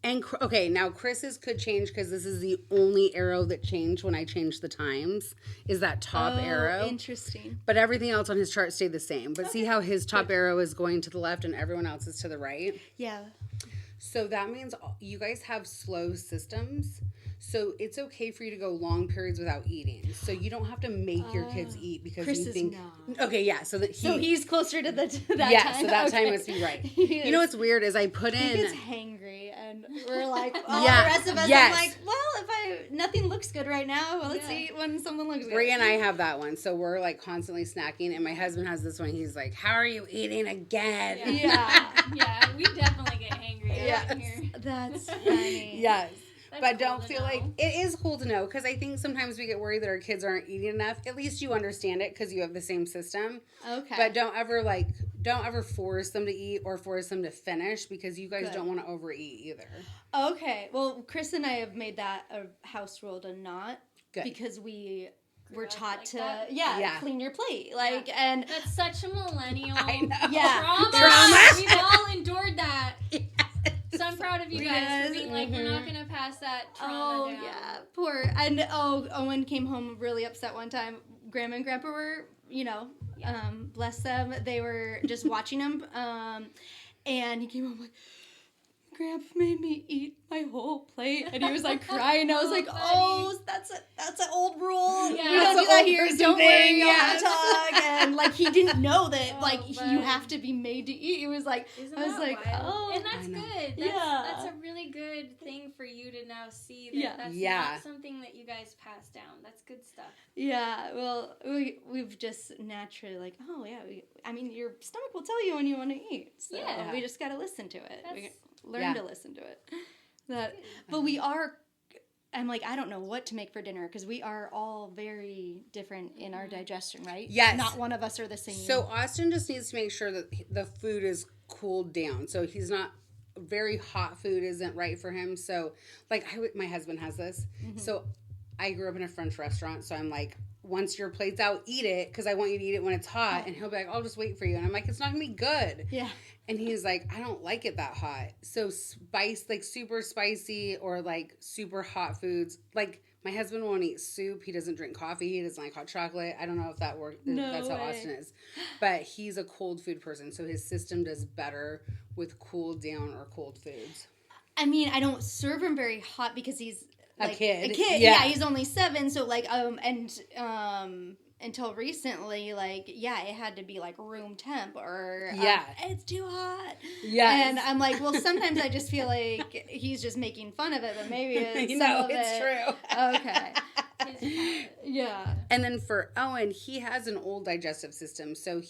And okay, now Chris's could change because this is the only arrow that changed when I changed the times, is that top arrow. Interesting. But everything else on his chart stayed the same. But see how his top arrow is going to the left and everyone else is to the right? Yeah. So that means you guys have slow systems. So it's okay for you to go long periods without eating. So you don't have to make your kids eat because Chris you think. Is not. Okay, yeah. So he's closer to that time. Yeah, so that time must be right. You know what's weird is I put in. He gets hangry, and we're like, the rest of us. I'm like, well, if nothing looks good right now, well, let's eat when someone looks good. Brie and I have that one, so we're like constantly snacking, and my husband has this one. He's like, "How are you eating again?" Yeah, we definitely get hangry out here. That's funny. Yes. But don't feel like it is cool to know, because I think sometimes we get worried that our kids aren't eating enough. At least you understand it because you have the same system. Okay. But don't ever force them to eat or force them to finish, because you guys don't want to overeat either. Okay. Well, Chris and I have made that a house rule to not. Good. Because we we're taught like to that. clean your plate, like, and that's such a millennial Yeah. trauma. We've all endured that. So I'm proud of you guys for being like, we're not gonna pass that trauma down. Yeah, poor. And Owen came home really upset one time. Grandma and Grandpa were, bless them, they were just watching him, and he came home like, Grandpa made me eat my whole plate, and he was like crying. I was like, that's an old rule. Yeah, we don't do that here. Don't worry, yes. talk. And like he didn't know that you have to be made to eat. He was like, I was like, wild? And that's good. That's a really good thing for you to now see that that's not something that you guys pass down. That's good stuff. Yeah, well, we've just naturally like, your stomach will tell you when you want to eat. So we just got to listen to it. Learn to listen to it. But we are, I'm like, I don't know what to make for dinner because we are all very different in our digestion, right? Yes. Not one of us are the same. So Austin just needs to make sure that the food is cooled down. So he's not, very hot food isn't right for him. So, like, my husband has this. Mm-hmm. So I grew up in a French restaurant. So I'm like, once your plate's out, eat it because I want you to eat it when it's hot. And he'll be like, I'll just wait for you. And I'm like, it's not going to be good. Yeah. And he's like, I don't like it that hot. So like super spicy or like super hot foods. Like my husband won't eat soup. He doesn't drink coffee. He doesn't like hot chocolate. I don't know if that works. That's how Austin is. But he's a cold food person. So his system does better with cooled down or cold foods. I mean, I don't serve him very hot because he's like, a kid. Yeah, he's only 7. So like, until recently, like, it had to be, like, room temp or, it's too hot. Yeah. And I'm like, well, sometimes I just feel like he's just making fun of it, but maybe it's true. Okay. Yeah. And then for Owen, he has an old digestive system, so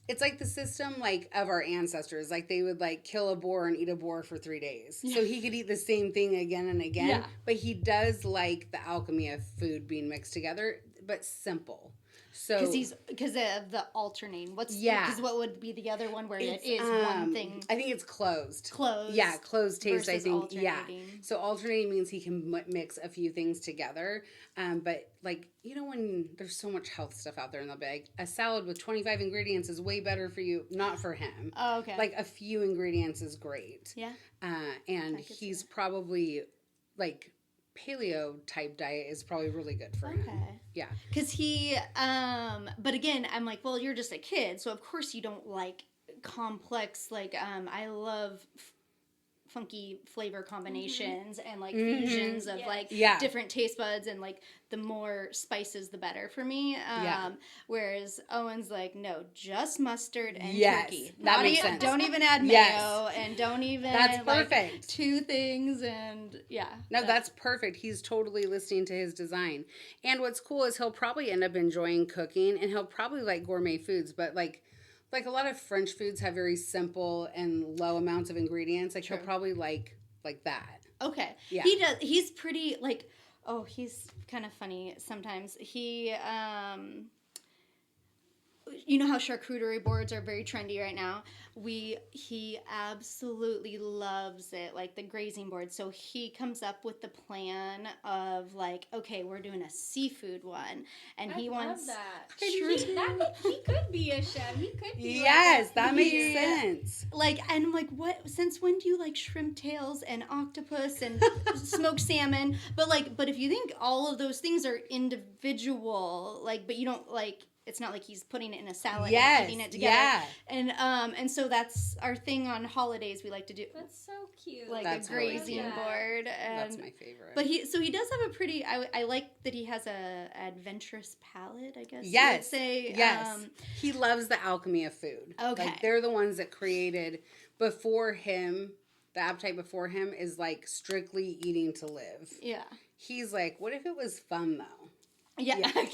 it's like the system, like, of our ancestors. Like, they would, like, kill a boar and eat a boar for 3 days. Yeah. So he could eat the same thing again and again. Yeah. But he does like the alchemy of food being mixed together, but simple. So because of the alternating. Because what would be the other one where it is one thing? I think it's closed. Closed. Yeah, closed taste. I think. Alternating. Yeah. So alternating means he can mix a few things together. But like when there's so much health stuff out there, and they'll be like, a salad with 25 ingredients is way better for you. Not for him. Oh, okay. Like a few ingredients is great. Yeah. And he's probably like. Paleo type diet is probably really good for him. Yeah. Because he, but again, I'm like, well, you're just a kid, so of course you don't like complex, like, I love funky flavor combinations and like fusions of different taste buds, and like the more spices the better for me. Whereas Owen's like, no, just mustard and turkey. That makes sense. Don't even add mayo and don't even that's perfect. Like, 2 things and No, that's perfect. He's totally listening to his design. And what's cool is he'll probably end up enjoying cooking, and he'll probably like gourmet foods, but like a lot of French foods have very simple and low amounts of ingredients. Like, he'll probably like that. Okay. Yeah. He does. He's pretty, like, he's kind of funny sometimes. He, you know how charcuterie boards are very trendy right now? He absolutely loves it, like the grazing board. So he comes up with the plan of like, okay, we're doing a seafood one, and he wants that. He could be a chef. He could be. Yes, that makes sense. Like, and I'm like, what? Since when do you like shrimp tails and octopus and smoked salmon? But if you think all of those things are individual, like, but you don't like. It's not like he's putting it in a salad and keeping it together. Yeah. And so that's our thing on holidays. We like to do. That's so cute. Like that's a grazing board. And, that's my favorite. But he does have a pretty. I like that he has a adventurous palate. I guess. Yes. You would say. Yes. He loves the alchemy of food. Okay. Like, they're the ones that created before him. The appetite before him is like strictly eating to live. Yeah. He's like, what if it was fun though? Yeah, like,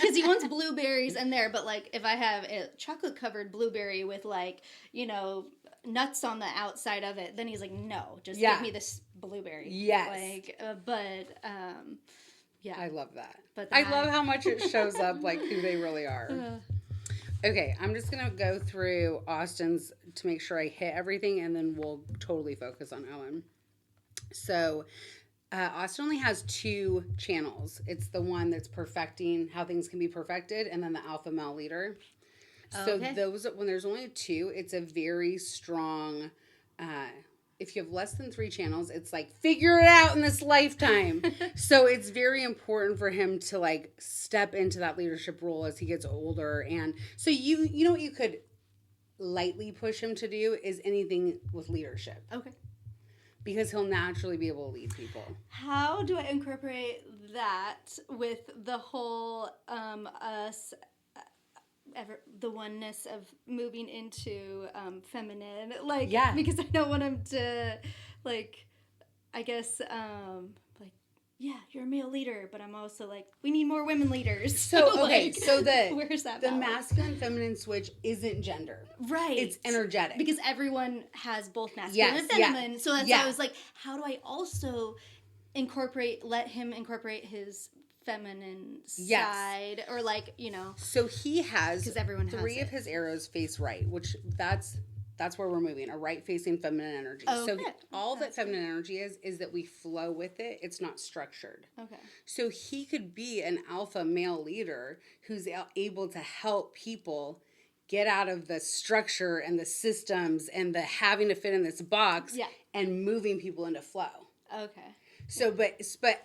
because he wants blueberries in there, but, like, if I have a chocolate-covered blueberry with, like, nuts on the outside of it, then he's like, no, just give me this blueberry. Yes. Like, I love that. But I love how much it shows up, like, who they really are. Okay, I'm just going to go through Austin's to make sure I hit everything, and then we'll totally focus on Owen. So, Austin only has 2 channels. It's the one that's perfecting how things can be perfected, and then the alpha male leader. So those, when there's only 2, it's a very strong. If you have less than 3 channels, it's like figure it out in this lifetime. So it's very important for him to like step into that leadership role as he gets older. And so you know what you could lightly push him to do is anything with leadership. Okay. Because he'll naturally be able to lead people. How do I incorporate that with the whole us, the oneness of moving into feminine? Like, yeah. Because I don't want him to, like, I guess, like, yeah, you're a male leader, but I'm also like, we need more women leaders. So, okay, like, so where's that the balance? masculine feminine switch isn't gender. Right. It's energetic. Because everyone has both masculine and feminine. So that's why I was like, how do I also let him incorporate his feminine side? Or like, So he has everyone has 3 of his arrows face right, which that's where we're moving, a right-facing feminine energy. Oh, so okay. all that feminine energy is that we flow with it. It's not structured. Okay. So he could be an alpha male leader who's able to help people get out of the structure and the systems and the having to fit in this box and moving people into flow. Okay. So, but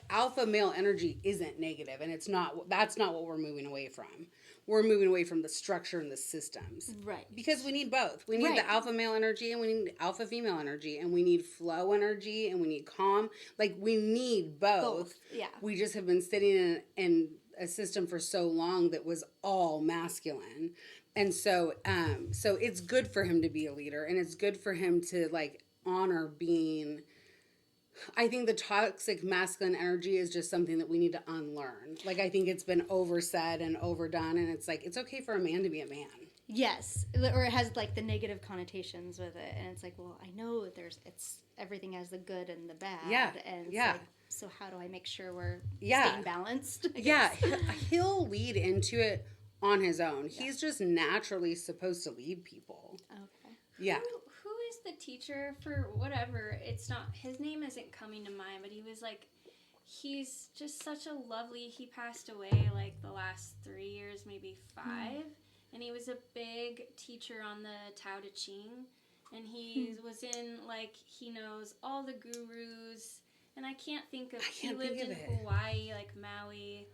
alpha male energy isn't negative, and that's not what we're moving away from. We're moving away from the structure and the systems. Right. Because we need both. We need the alpha male energy, and we need alpha female energy, and we need flow energy, and we need calm. Like, we need both. Yeah. We just have been sitting in a system for so long that was all masculine. And so it's good for him to be a leader, and it's good for him to, like, honor being... I think the toxic masculine energy is just something that we need to unlearn. Like, I think it's been oversaid and overdone, and it's like, it's okay for a man to be a man. Yes. Or it has, like, the negative connotations with it, and it's like, well, I know it's everything has the good and the bad. Yeah. And yeah. Like, so how do I make sure we're staying balanced? Yeah. He'll lead into it on his own. Yeah. He's just naturally supposed to lead people. Okay. Yeah. Who is the teacher for whatever? It's not, his name isn't coming to mind, but he was like, he's just such a lovely, he passed away like the last 3 years, maybe 5. And he was a big teacher on the Tao Te Ching. And he was in, like, he knows all the gurus. And I can't think of, he lived in Hawaii, like Maui.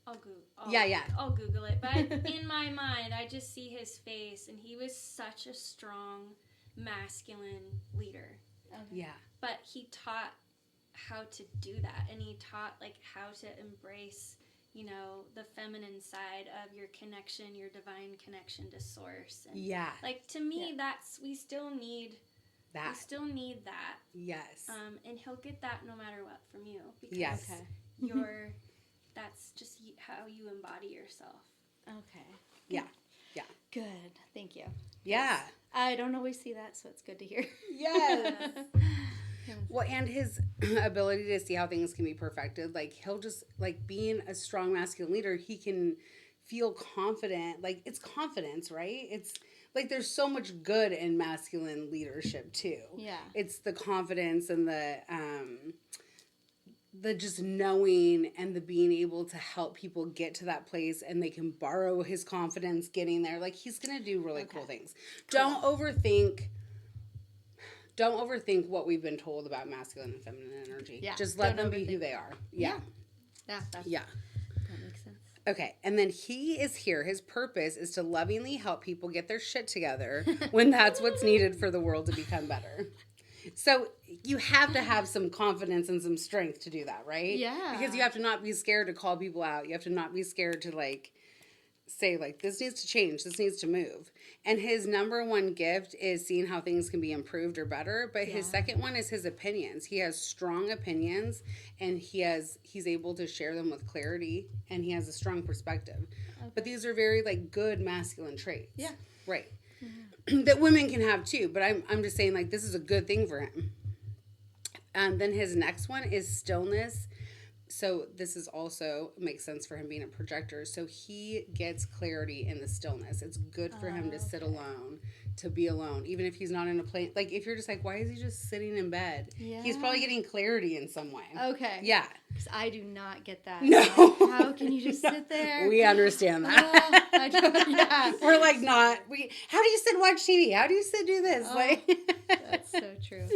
I'll Google it. But in my mind, I just see his face, and he was such a strong, masculine leader. Okay. Yeah. But he taught how to do that, and he taught, like, how to embrace, the feminine side of your connection, your divine connection to source. And, like, to me, we still need that. We still need that. Yes. And he'll get that no matter what from you. Because that's just how you embody yourself. Okay. Yeah. Yeah. Good. Thank you. Yeah. I don't always see that, so it's good to hear. Yes. Well, and his ability to see how things can be perfected, like, he'll just, like, being a strong masculine leader, he can feel confident. Like, it's confidence, right? It's, like, there's so much good in masculine leadership, too. Yeah. It's the confidence and the just knowing and the being able to help people get to that place, and they can borrow his confidence getting there. Like, he's going to do really cool things. Cool. Don't overthink what we've been told about masculine and feminine energy. Yeah. Just let them be who they are. Yeah. That makes sense. Okay. And then he is here. His purpose is to lovingly help people get their shit together when that's what's needed for the world to become better. So you have to have some confidence and some strength to do that, right? Yeah. Because you have to not be scared to call people out. You have to not be scared to, like, say, like, this needs to change. This needs to move. And his number one gift is seeing how things can be improved or better. But his second one is his opinions. He has strong opinions, and he's able to share them with clarity, and he has a strong perspective. Okay. But these are very, like, good masculine traits. Yeah. Right. Mm-hmm. That women can have too. But I'm just saying, like, this is a good thing for him. Then his next one is stillness. So this is also makes sense for him being a projector. So he gets clarity in the stillness. It's good for him to sit alone, to be alone, even if he's not in a place. Like, if you're just like, why is he just sitting in bed? Yeah. He's probably getting clarity in some way. Okay. Yeah. Because I do not get that. No. Like, how can you just sit there? We understand that. I don't, yeah. We're like not. How do you sit watch TV? How do you sit do this? That's so true.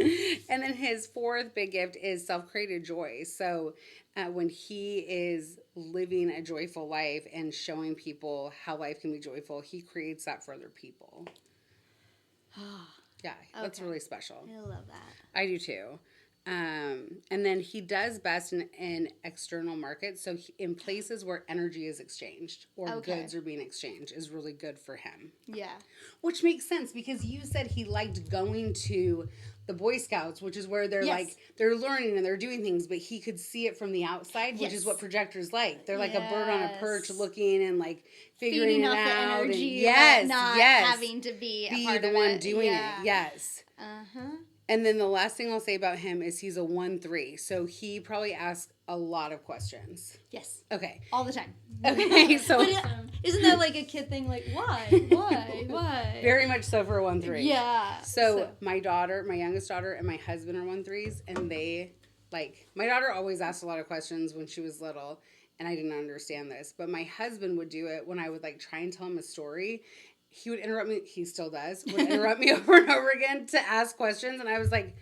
And then his fourth big gift is self-created joy. So when he is living a joyful life and showing people how life can be joyful, he creates that for other people. Yeah, that's really special. I love that. I do too. And then he does best in external markets. So in places where energy is exchanged or goods are being exchanged is really good for him. Yeah. Which makes sense because you said he liked going to the Boy Scouts, which is where they're like, they're learning and they're doing things, but he could see it from the outside, which is what projectors like. They're like a bird on a perch looking and like figuring feeding it off out. the energy, And not having to be a part the of one it. doing it. Yes. And then the last thing I'll say about him is he's a 1-3. So he probably asks a lot of questions. Yes. Okay. All the time. Okay. So isn't that like a kid thing? Like, why? Very much so for a 1-3. Yeah. So my daughter, my youngest daughter, and my husband are 1-3s, and they, like, my daughter always asked a lot of questions when she was little, and I didn't understand this. But my husband would do it when I would, like, try and tell him a story. He would interrupt me, he still does, would interrupt me over and over again to ask questions, and I was like,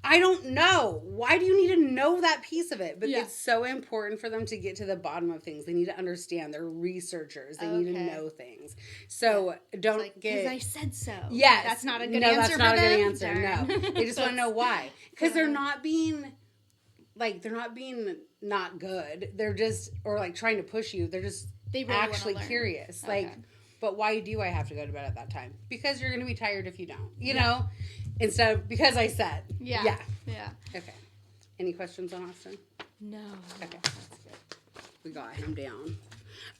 I don't know. Why do you need to know that piece of it? But it's so important for them to get to the bottom of things. They need to understand. They're researchers. They need to know things. So don't get... Because I said so. Yes. That's not a good answer for them? No, that's not a good answer. No. They just want to know why. Because they're not being... Like, they're not being not good. They're just... Or, like, trying to push you. They're just really actually curious. Okay. Like, but why do I have to go to bed at that time? Because you're going to be tired if you don't. You know? Instead of, because I said. Yeah. Okay. Any questions on Austin? No. Okay. That's good. We got him down.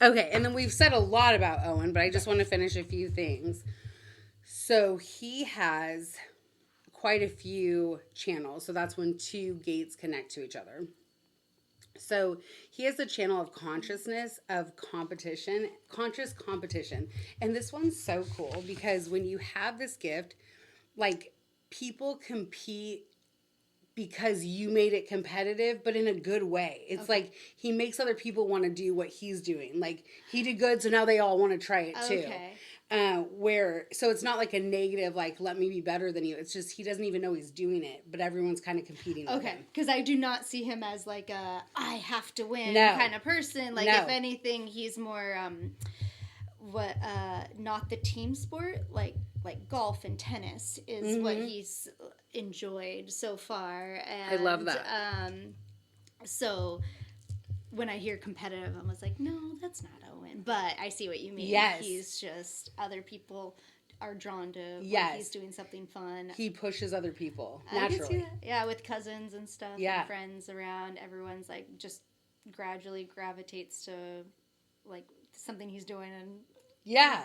Okay. And then we've said a lot about Owen, but I just want to finish a few things. So he has quite a few channels. So that's when two gates connect to each other. So he has the channel of consciousness, of competition, conscious competition. And this one's so cool because when you have this gift, like, people compete because you made it competitive, but in a good way. It's like he makes other people want to do what he's doing. Like, he did good, so now they all want to try it too. So it's not like a negative, like, let me be better than you. It's just he doesn't even know he's doing it, but everyone's kind of competing with him. Because I do not see him as like a I have to win kind of person. Like, if anything, he's more not the team sport, like golf and tennis is what he's enjoyed so far. And I love that. So when I hear competitive, I was like, no, that's not Owen. But I see what you mean. Yes. He's just, other people are drawn to yes. he's doing something fun. He pushes other people naturally. I can see that. Yeah, with cousins and stuff yeah. and friends around, everyone's like just gradually gravitates to like something he's doing and yeah.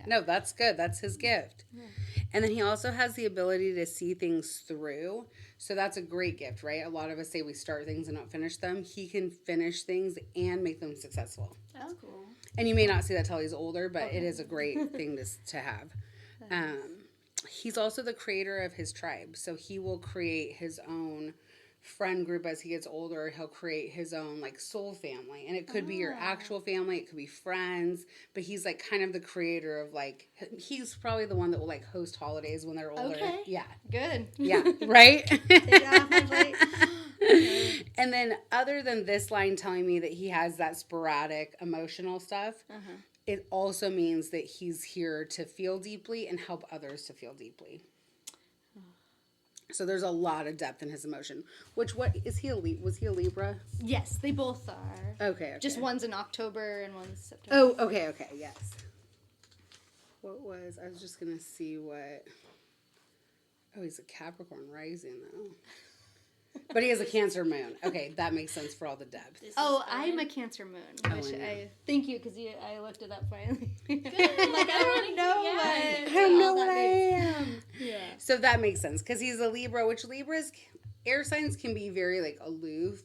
No, that's good. That's his gift. Yeah. And then he also has the ability to see things through. So that's a great gift, right? A lot of us say we start things and don't finish them. He can finish things and make them successful. That's cool. And you may not see that till he's older, but it is a great thing to have. He's also the creator of his tribe. So he will create his own friend group as he gets older. He'll create his own like soul family, and it could be your actual family, it could be friends, but he's like kind of the creator of like, he's probably the one that will like host holidays when they're older. Okay. Yeah, good. Yeah. Right. Take it off my plate. And then other than this line telling me that he has that sporadic emotional stuff, it also means that he's here to feel deeply and help others to feel deeply. So there's a lot of depth in his emotion. Which, what is he was he a Libra? Yes, they both are. Okay. Just one's in October and one's September. Oh, okay, yes. I was just going to see what... Oh, he's a Capricorn rising, though. But he has a Cancer moon. Okay, that makes sense for all the depth. I'm a Cancer moon. Which thank you, because I looked it up finally. Good. Like, I don't know what I am. Yeah. So that makes sense, because he's a Libra, which Libras, air signs can be very, like, aloof.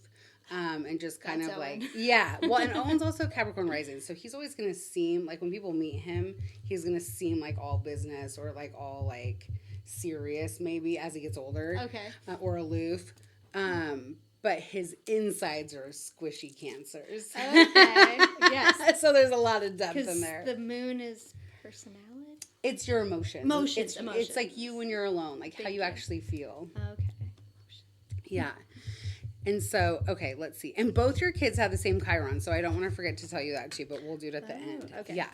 and just kind That's of like, Owen. yeah. Well, and Owen's also Capricorn rising. So he's always going to seem like when people meet him, he's going to seem like all business or like all like serious maybe as he gets older. Okay. Or aloof. But his insides are squishy cancers. Okay. Yes. So there's a lot of depth in there. The moon is personality. It's your emotions. Emotions. It's like you when you're alone, like how you actually feel. Okay. Yeah. And so, okay, let's see. And both your kids have the same Chiron, so I don't want to forget to tell you that too, but we'll do it at the end. Okay. Yeah.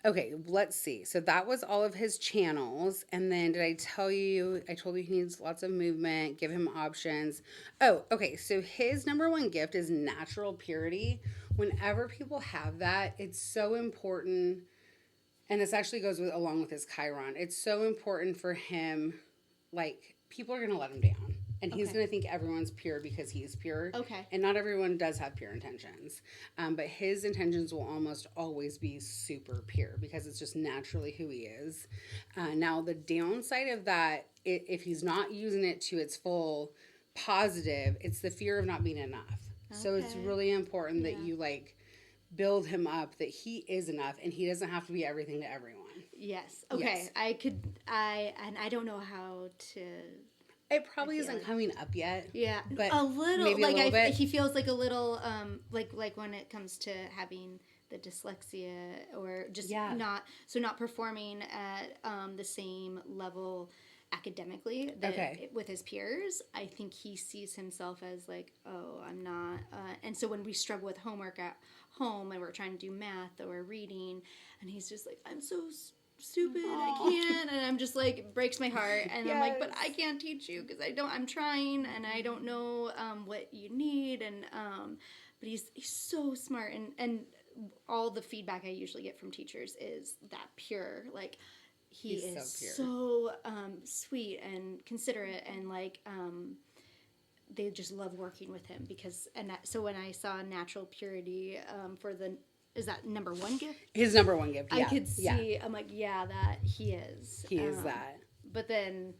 Okay, let's see. So that was all of his channels. And then did I told you he needs lots of movement, give him options. Oh, okay. So his number one gift is natural purity. Whenever people have that, it's so important. And this actually goes along with his Chiron. It's so important for him, like, people are going to let him down. And he's going to think everyone's pure because he's pure. Okay. And not everyone does have pure intentions. But his intentions will almost always be super pure because it's just naturally who he is. Now, the downside of that, if he's not using it to its full positive, it's the fear of not being enough. Okay. So it's really important that you, like, build him up that he is enough and he doesn't have to be everything to everyone. Yes. Okay. Yes. I don't know how to... It probably isn't coming up yet. Yeah, but a little. Maybe like a little bit. He feels like a little, like when it comes to having the dyslexia or just not performing at the same level academically with his peers. I think he sees himself as like, oh, I'm not. And so when we struggle with homework at home and we're trying to do math or reading, and he's just like, I'm so stupid, I can't, and I'm just like, it breaks my heart, and I'm like, but I can't teach you because I'm trying and I don't know what you need, and but he's so smart, and all the feedback I usually get from teachers is that pure, like he is so sweet and considerate, and like they just love working with him because, so when I saw natural purity for the is that number one gift? His number one gift, yeah. I could see, I'm like, yeah, that he is. He is that. But then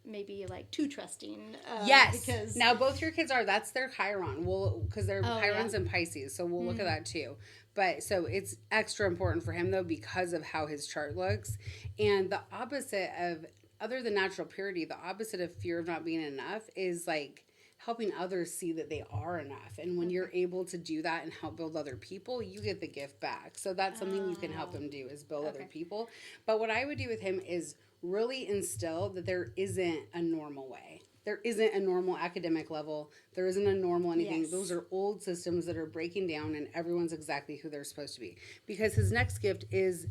maybe like too trusting. Yes. Because now both your kids that's their Chiron. Because they're Chiron's in Pisces, so we'll look at that too. But so it's extra important for him though because of how his chart looks. And the opposite of, other than natural purity, the opposite of fear of not being enough is like helping others see that they are enough. And when you're able to do that and help build other people, you get the gift back. So that's something you can help him do, is build other people. But what I would do with him is really instill that there isn't a normal way. There isn't a normal academic level. There isn't a normal anything. Yes. Those are old systems that are breaking down, and everyone's exactly who they're supposed to be. Because his next gift is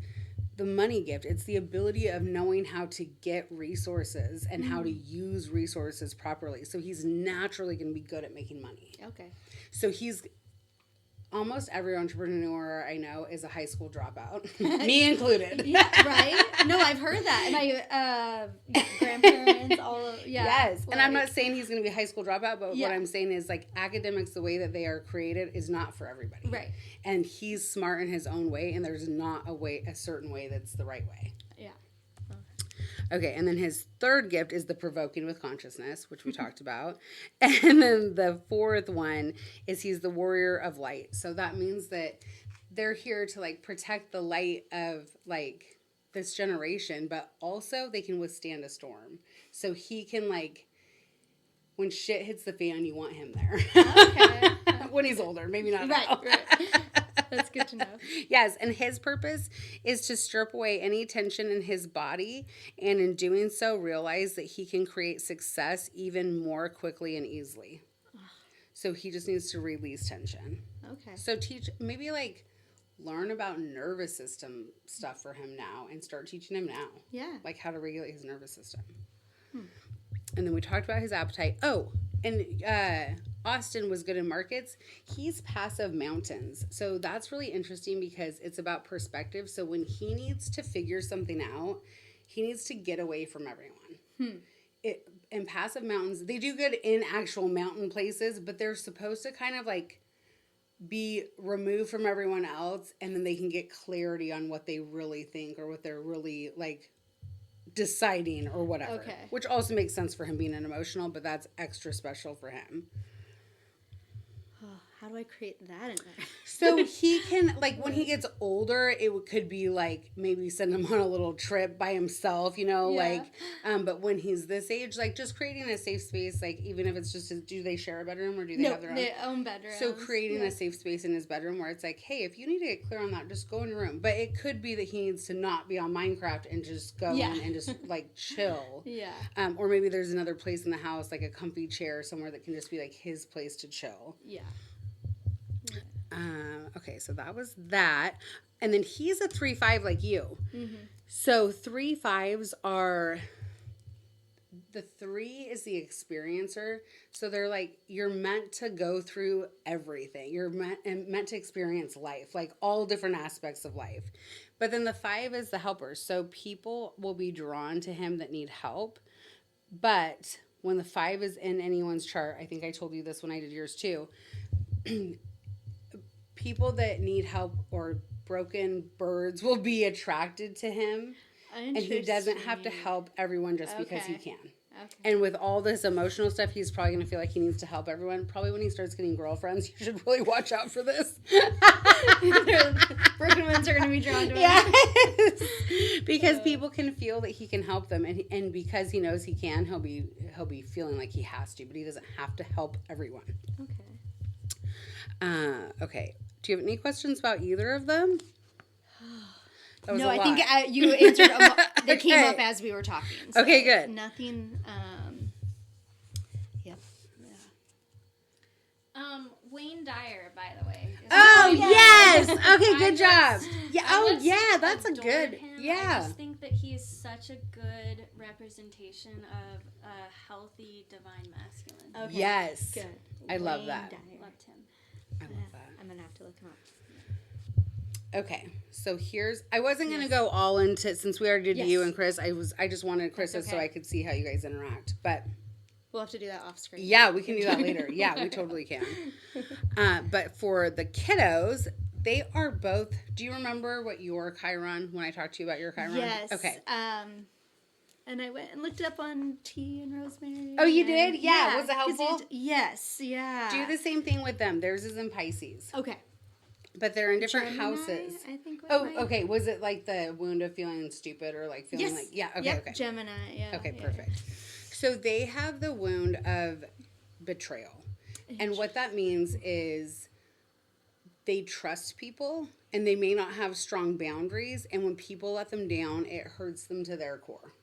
the money gift. It's the ability of knowing how to get resources and how to use resources properly. So he's naturally going to be good at making money. Okay. So he's almost every entrepreneur I know is a high school dropout, me included. Yeah, right? No, I've heard that. And my grandparents, all of, yes. Like, and I'm not saying he's going to be a high school dropout, but what I'm saying is like academics, the way that they are created is not for everybody. Right. And he's smart in his own way, and there's not a certain way that's the right way. Yeah. Okay, and then his third gift is the provoking with consciousness, which we talked about. And then the fourth one is he's the warrior of light. So that means that they're here to like protect the light of like this generation, but also they can withstand a storm. So he can like, when shit hits the fan, you want him there. Okay. When he's older, maybe not now. Right. That's good to know. Yes, and his purpose is to strip away any tension in his body, and in doing so, realize that he can create success even more quickly and easily. So he just needs to release tension. Okay. So maybe like learn about nervous system stuff for him now and start teaching him now. Yeah. Like how to regulate his nervous system. And then we talked about his appetite. Oh, and Austin was good in markets. He's passive mountains. So that's really interesting because it's about perspective. So when he needs to figure something out, he needs to get away from everyone. In passive mountains, they do good in actual mountain places, but they're supposed to kind of like be removed from everyone else, and then they can get clarity on what they really think or what they're really like deciding or whatever. Okay. Which also makes sense for him being an emotional, but that's extra special for him. how do I create that in there? So he can, like, when he gets older, could be, like, maybe send him on a little trip by himself, like, but when he's this age, like, just creating a safe space, like, even if it's just, do they share a bedroom or do they have their own bedroom? So creating a safe space in his bedroom where it's like, hey, if you need to get clear on that, just go in your room. But it could be that he needs to not be on Minecraft and just go in and just, like, chill. Yeah. Or maybe there's another place in the house, like a comfy chair somewhere that can just be, like, his place to chill. Yeah. Okay, so that was that. And then he's a 3-5 like you. Mm-hmm. So 3-5s are, the 3 is the experiencer. So they're like, you're meant to go through everything. You're meant to experience life, like all different aspects of life. But then the 5 is the helper. So people will be drawn to him that need help. But when the 5 is in anyone's chart, I think I told you this when I did yours too, people that need help or broken birds will be attracted to him. And he doesn't have to help everyone just because he can. Okay. And with all this emotional stuff, he's probably going to feel like he needs to help everyone. Probably when he starts getting girlfriends, you should really watch out for this. Broken ones are going to be drawn to him. Yes. Because people can feel that he can help them. And because he knows he can, he'll be feeling like he has to. But he doesn't have to help everyone. Okay. Okay. Do you have any questions about either of them? No, I think you answered. They came up as we were talking. So okay, good. Nothing. Yep. Yeah. Wayne Dyer, by the way. Oh yes. Okay, good job. Yeah. That's a good. Him. Yeah. I just think that he is such a good representation of a healthy divine masculine. Okay. Yes. Good. I love that. Dyer. Loved him. I love that. I'm gonna have to look him up. Okay, so I wasn't going to go all into, since we already did you and Chris, I just wanted Chris's so I could see how you guys interact, but. We'll have to do that off screen. Yeah, we can do that later. Yeah, we totally can. But for the kiddos, they are both, do you remember what your Chiron, when I talked to you about your Chiron? Yes. Okay. And I went and looked up on Tea and Rosemary. Oh, you did? Yeah. Was it helpful? Yes, yeah. Do the same thing with them. Theirs is in Pisces. Okay. But they're in different Gemini, houses. I think. Okay. Was it like the wound of feeling stupid or like feeling like, yeah, okay, yep, okay. Gemini, yeah. Okay, perfect. So they have the wound of betrayal. And what that means is they trust people and they may not have strong boundaries. And when people let them down, it hurts them to their core.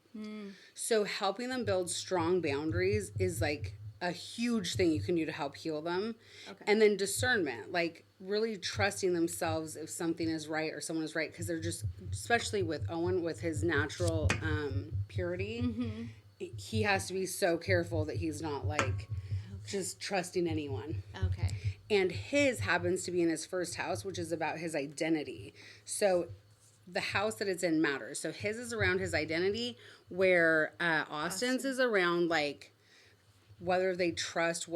So helping them build strong boundaries is like a huge thing you can do to help heal them. Okay. And then discernment, like really trusting themselves if something is right or someone is right. Because they're just, especially with Owen, with his natural purity, he has to be so careful that he's not like just trusting anyone. Okay. And his happens to be in his first house, which is about his identity. So the house that it's in matters. So his is around his identity, where Austin's is around like whether they trusting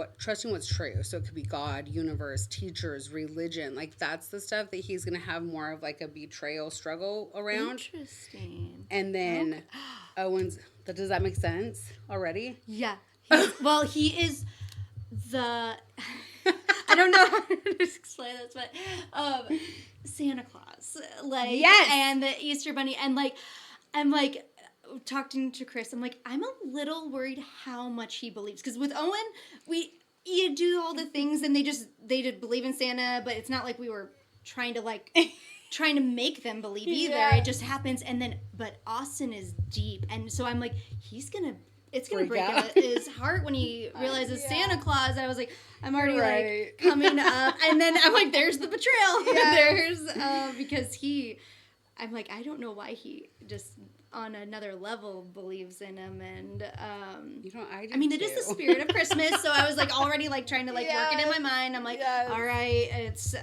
what's true. So it could be God, universe, teachers, religion. Like that's the stuff that he's going to have more of like a betrayal struggle around. Interesting. And then Owen's, does that make sense already? Yeah. He is the, I don't know how to explain this, but Santa Claus. Like, yes. And the Easter Bunny. And like, I'm like, talking to Chris, I'm like, I'm a little worried how much he believes. Because with Owen, you do all the things and they did believe in Santa, but it's not like we were trying to make them believe either. Yeah. It just happens. And then, but Austin is deep. And so I'm like, it's going to break his heart when he realizes Santa Claus. And I was like, I'm already like coming up. And then I'm like, there's the betrayal. Yeah. Because I'm like, I don't know why he just on another level believes in him. And I mean, it is the spirit of Christmas. So I was like already like trying to like work it in my mind. I'm like, all right, it's,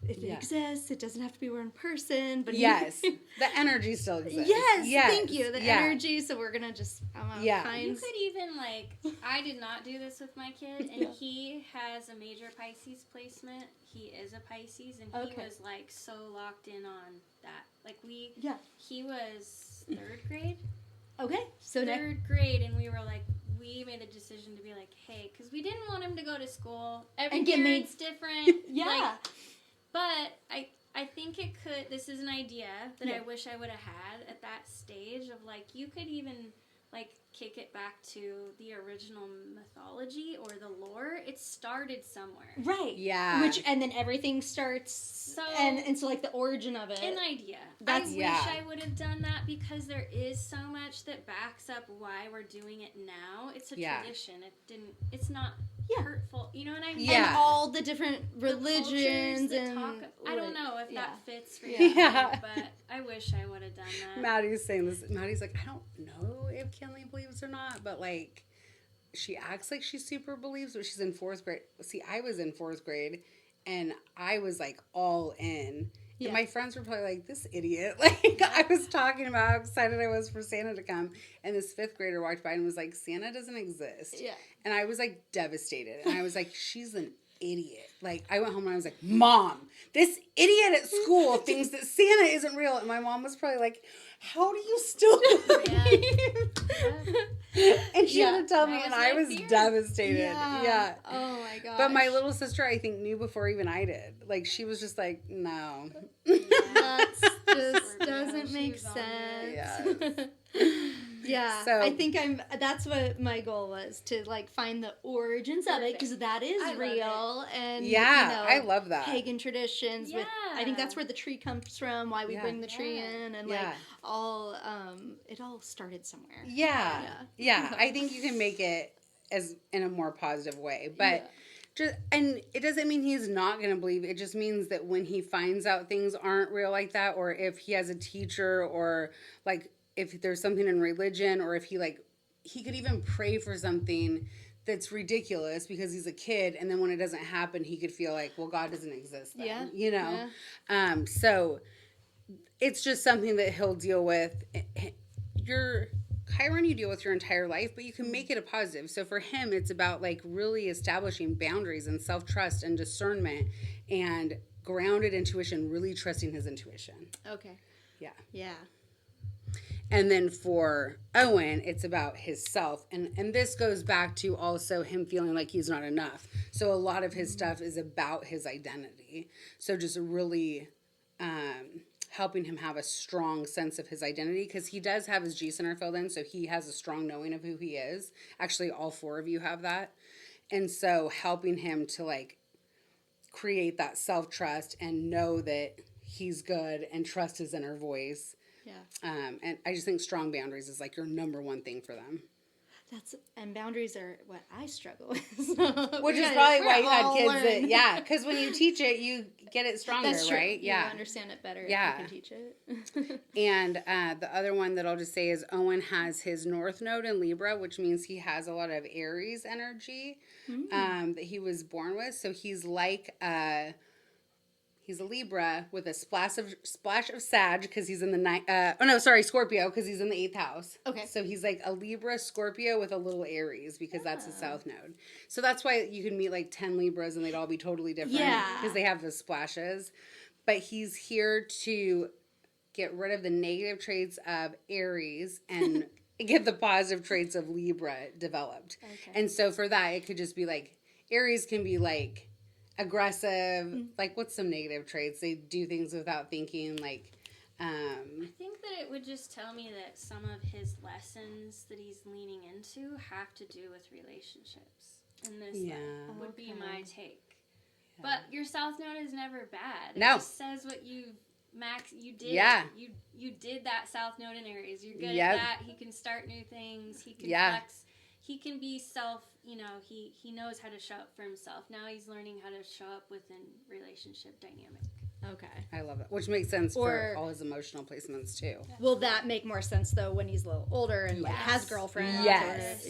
if it exists, it doesn't have to be one person. But yes, the energy still exists. Yes, thank you. The energy. So we're gonna just find. You could even like, I did not do this with my kid, and he has a major Pisces placement. He is a Pisces, and he was like so locked in on that. Like he was 3rd grade. Okay, so third grade, and we were like, we made the decision to be like, hey, because we didn't want him to go to school. And get made... It's different. Yeah. Like, but I think it could, this is an idea that I wish I would have had at that stage of, like, you could even, like, kick it back to the original mythology or the lore. It started somewhere. Right. Yeah. And then everything starts, so, and so, like, the origin of it. An idea. I wish I would have done that because there is so much that backs up why we're doing it now. It's a tradition. It's not hurtful. You know what I mean? Yeah. And all the different religions and... I don't know if that fits for you. Yeah. But I wish I would have done that. Maddie's saying this. Maddie's like, I don't know if Kenley believes or not, but, like, she acts like she super believes, but she's in 4th grade. See, I was in 4th grade, and I was, like, all in. Yeah. And my friends were probably like, this idiot. Like, I was talking about how excited I was for Santa to come, and this 5th grader walked by and was like, Santa doesn't exist. Yeah. And I was, like, devastated. And I was like, she's an idiot. Like, I went home and I was like, Mom, this idiot at school thinks that Santa isn't real. And my mom was probably like, how do you still believe? And she had to tell me, and I was devastated. Yeah. Oh my gosh. But my little sister, I think, knew before even I did. Like, she was just like, no. That just doesn't make sense. Yeah, so, I think that's what my goal was, to, like, find the origins of it, because that is real. And, I love that. Pagan traditions with, I think that's where the tree comes from, why we bring the tree in, and, like, all, it all started somewhere. Yeah. I think you can make it as in a more positive way, but... And it doesn't mean he's not going to believe. It just means that when he finds out things aren't real like that, or if he has a teacher, or, like, if there's something in religion, or if he could even pray for something that's ridiculous because he's a kid, and then when it doesn't happen, he could feel like, well, God doesn't exist then, you know? Yeah. So it's just something that he'll deal with. Chiron you deal with your entire life, but you can make it a positive. So for him, it's about, like, really establishing boundaries and self-trust and discernment and grounded intuition, really trusting his intuition. Okay. Yeah. And then for Owen, it's about his self. And this goes back to also him feeling like he's not enough. So a lot of his stuff is about his identity. So just really helping him have a strong sense of his identity, because he does have his G center filled in, so he has a strong knowing of who he is. Actually, all 4 of you have that. And so helping him to, like, create that self-trust and know that he's good and trust his inner voice. Yeah. And I just think strong boundaries is, like, your number one thing for them. And boundaries are what I struggle with. Which is probably why you had kids that, because when you teach it, you get it stronger, That's true. right? You understand it better if you can teach it. And the other one that I'll just say is Owen has his North Node in Libra, which means he has a lot of Aries energy that he was born with. So he's like... he's a Libra with a splash of Sag because he's in the Scorpio because he's in the 8th house. Okay. So he's like a Libra Scorpio with a little Aries because that's his South Node. So that's why you can meet like 10 Libras and they'd all be totally different. Yeah. Because they have the splashes. But he's here to get rid of the negative traits of Aries and get the positive traits of Libra developed. Okay. And so for that, it could just be like, Aries can be like, aggressive, like, what's some negative traits? They do things without thinking, like, I think that it would just tell me that some of his lessons that he's leaning into have to do with relationships. And this would be my take. Yeah. But your South Node is never bad. It just says what you did. Yeah. You did that South Node in Aries. You're good at that. He can start new things. He can flex. He can be he knows how to show up for himself. Now he's learning how to show up within relationship dynamic. Okay. I love it. Which makes sense for all his emotional placements, too. Will that make more sense, though, when he's a little older and like, has girlfriends? Yes.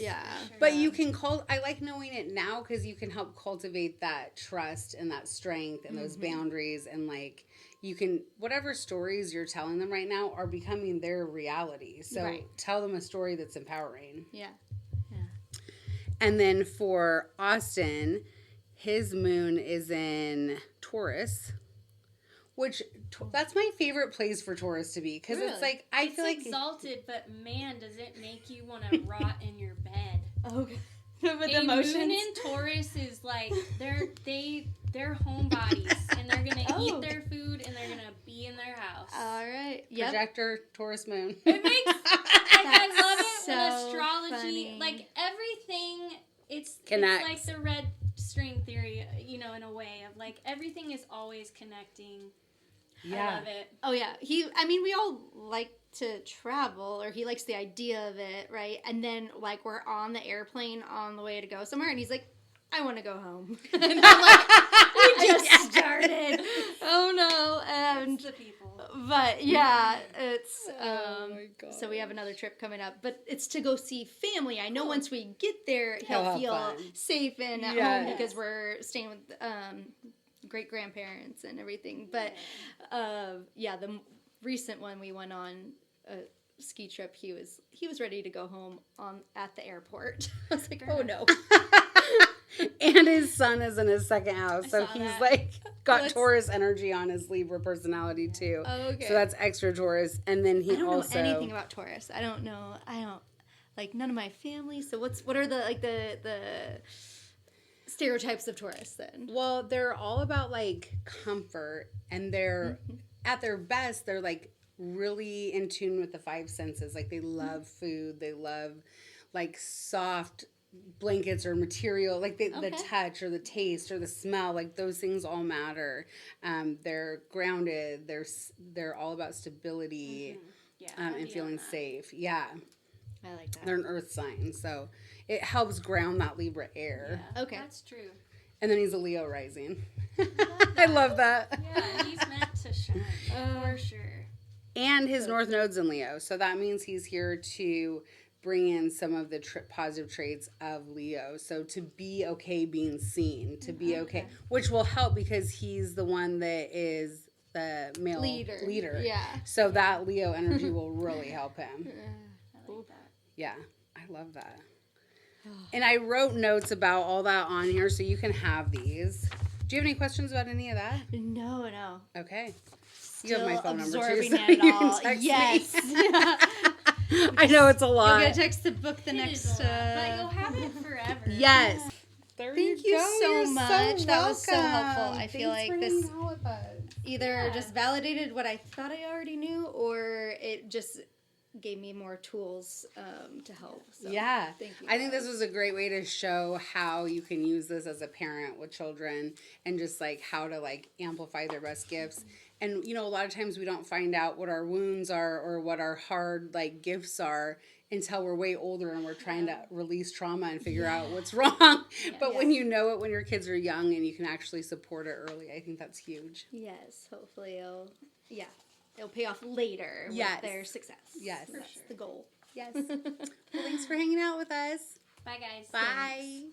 But you can I like knowing it now because you can help cultivate that trust and that strength and those boundaries. And, like, you can, whatever stories you're telling them right now are becoming their reality. So tell them a story that's empowering. Yeah. And then for Austin, his moon is in Taurus, which that's my favorite place for Taurus to be because it's like I feel like it's exalted, but man, does it make you want to rot in your bed. Okay. With A the emotions. moon in Taurus is like they're homebodies and they're gonna eat their food and they're gonna be in their house. All right. Yep. Projector, Taurus moon. It makes I love it so with astrology. funny. Like everything, it's Connects. like the red string theory, in a way of like everything is always connecting. Yeah. I love it. Oh yeah, we all like to travel, or he likes the idea of it, right? And then like we're on the airplane on the way to go somewhere, and he's like, "I want to go home." And I'm like, "We just started." Oh no! And It's the people. but yeah, it's Oh my God. so we have another trip coming up, but it's to go see family. I know once we get there, He'll he'll have feel fun. safe and at Yes. home because we're staying with great grandparents and everything. But the recent one we went on a ski trip, he was ready to go home at the airport. I was like, oh no. And his son is in his second house, so saw he's that. like got What's- Taurus energy on his Libra personality too. Oh, okay. So that's extra Taurus, and then he I don't also know anything about Taurus. I don't like none of my family. So what are the stereotypes of Taurus then? Well, they're all about like comfort, and they're at their best. They're like really in tune with the five senses. Like they love food. They love like soft blankets or material, like the touch or the taste or the smell. Like those things all matter. They're grounded. They're all about stability Yeah, and feeling safe. Yeah, I like that. they're an earth sign, so it helps ground that Libra air. Yeah, Okay. that's true. And then he's a Leo rising. I love that. Yeah, he's meant to shine for sure. And his North Node's in Leo, so that means he's here to bring in some of the positive traits of Leo. So to be okay being seen, to be okay, which will help because he's the one that is the male leader. Yeah. So that Leo energy will really help him. I like that. Yeah, I love that. And I wrote notes about all that on here, so you can have these. Do you have any questions about any of that? No. Okay. You have my phone number too, Absorbing so it you can all. text me. Yes. I know it's a You'll lot. get a text to book the It next. is a lot, but you'll have it forever. Yes. There Thank you go. so You're much. That was so welcome. helpful. I feel Thanks like for this hanging out with us. either just validated what I thought I already knew, or it just gave me more tools to help. So, Yeah. thank you. I think this was a great way to show how you can use this as a parent with children and just like how to like amplify their best gifts. And a lot of times we don't find out what our wounds are or what our hard like gifts are until we're way older and we're trying to release trauma and figure out what's wrong. But when you know it when your kids are young and you can actually support it early, I think that's huge. Yes, hopefully it'll pay off later Yes. with their success. Yes. That's the goal. Yes. Well, thanks for hanging out with us. Bye, guys. Bye.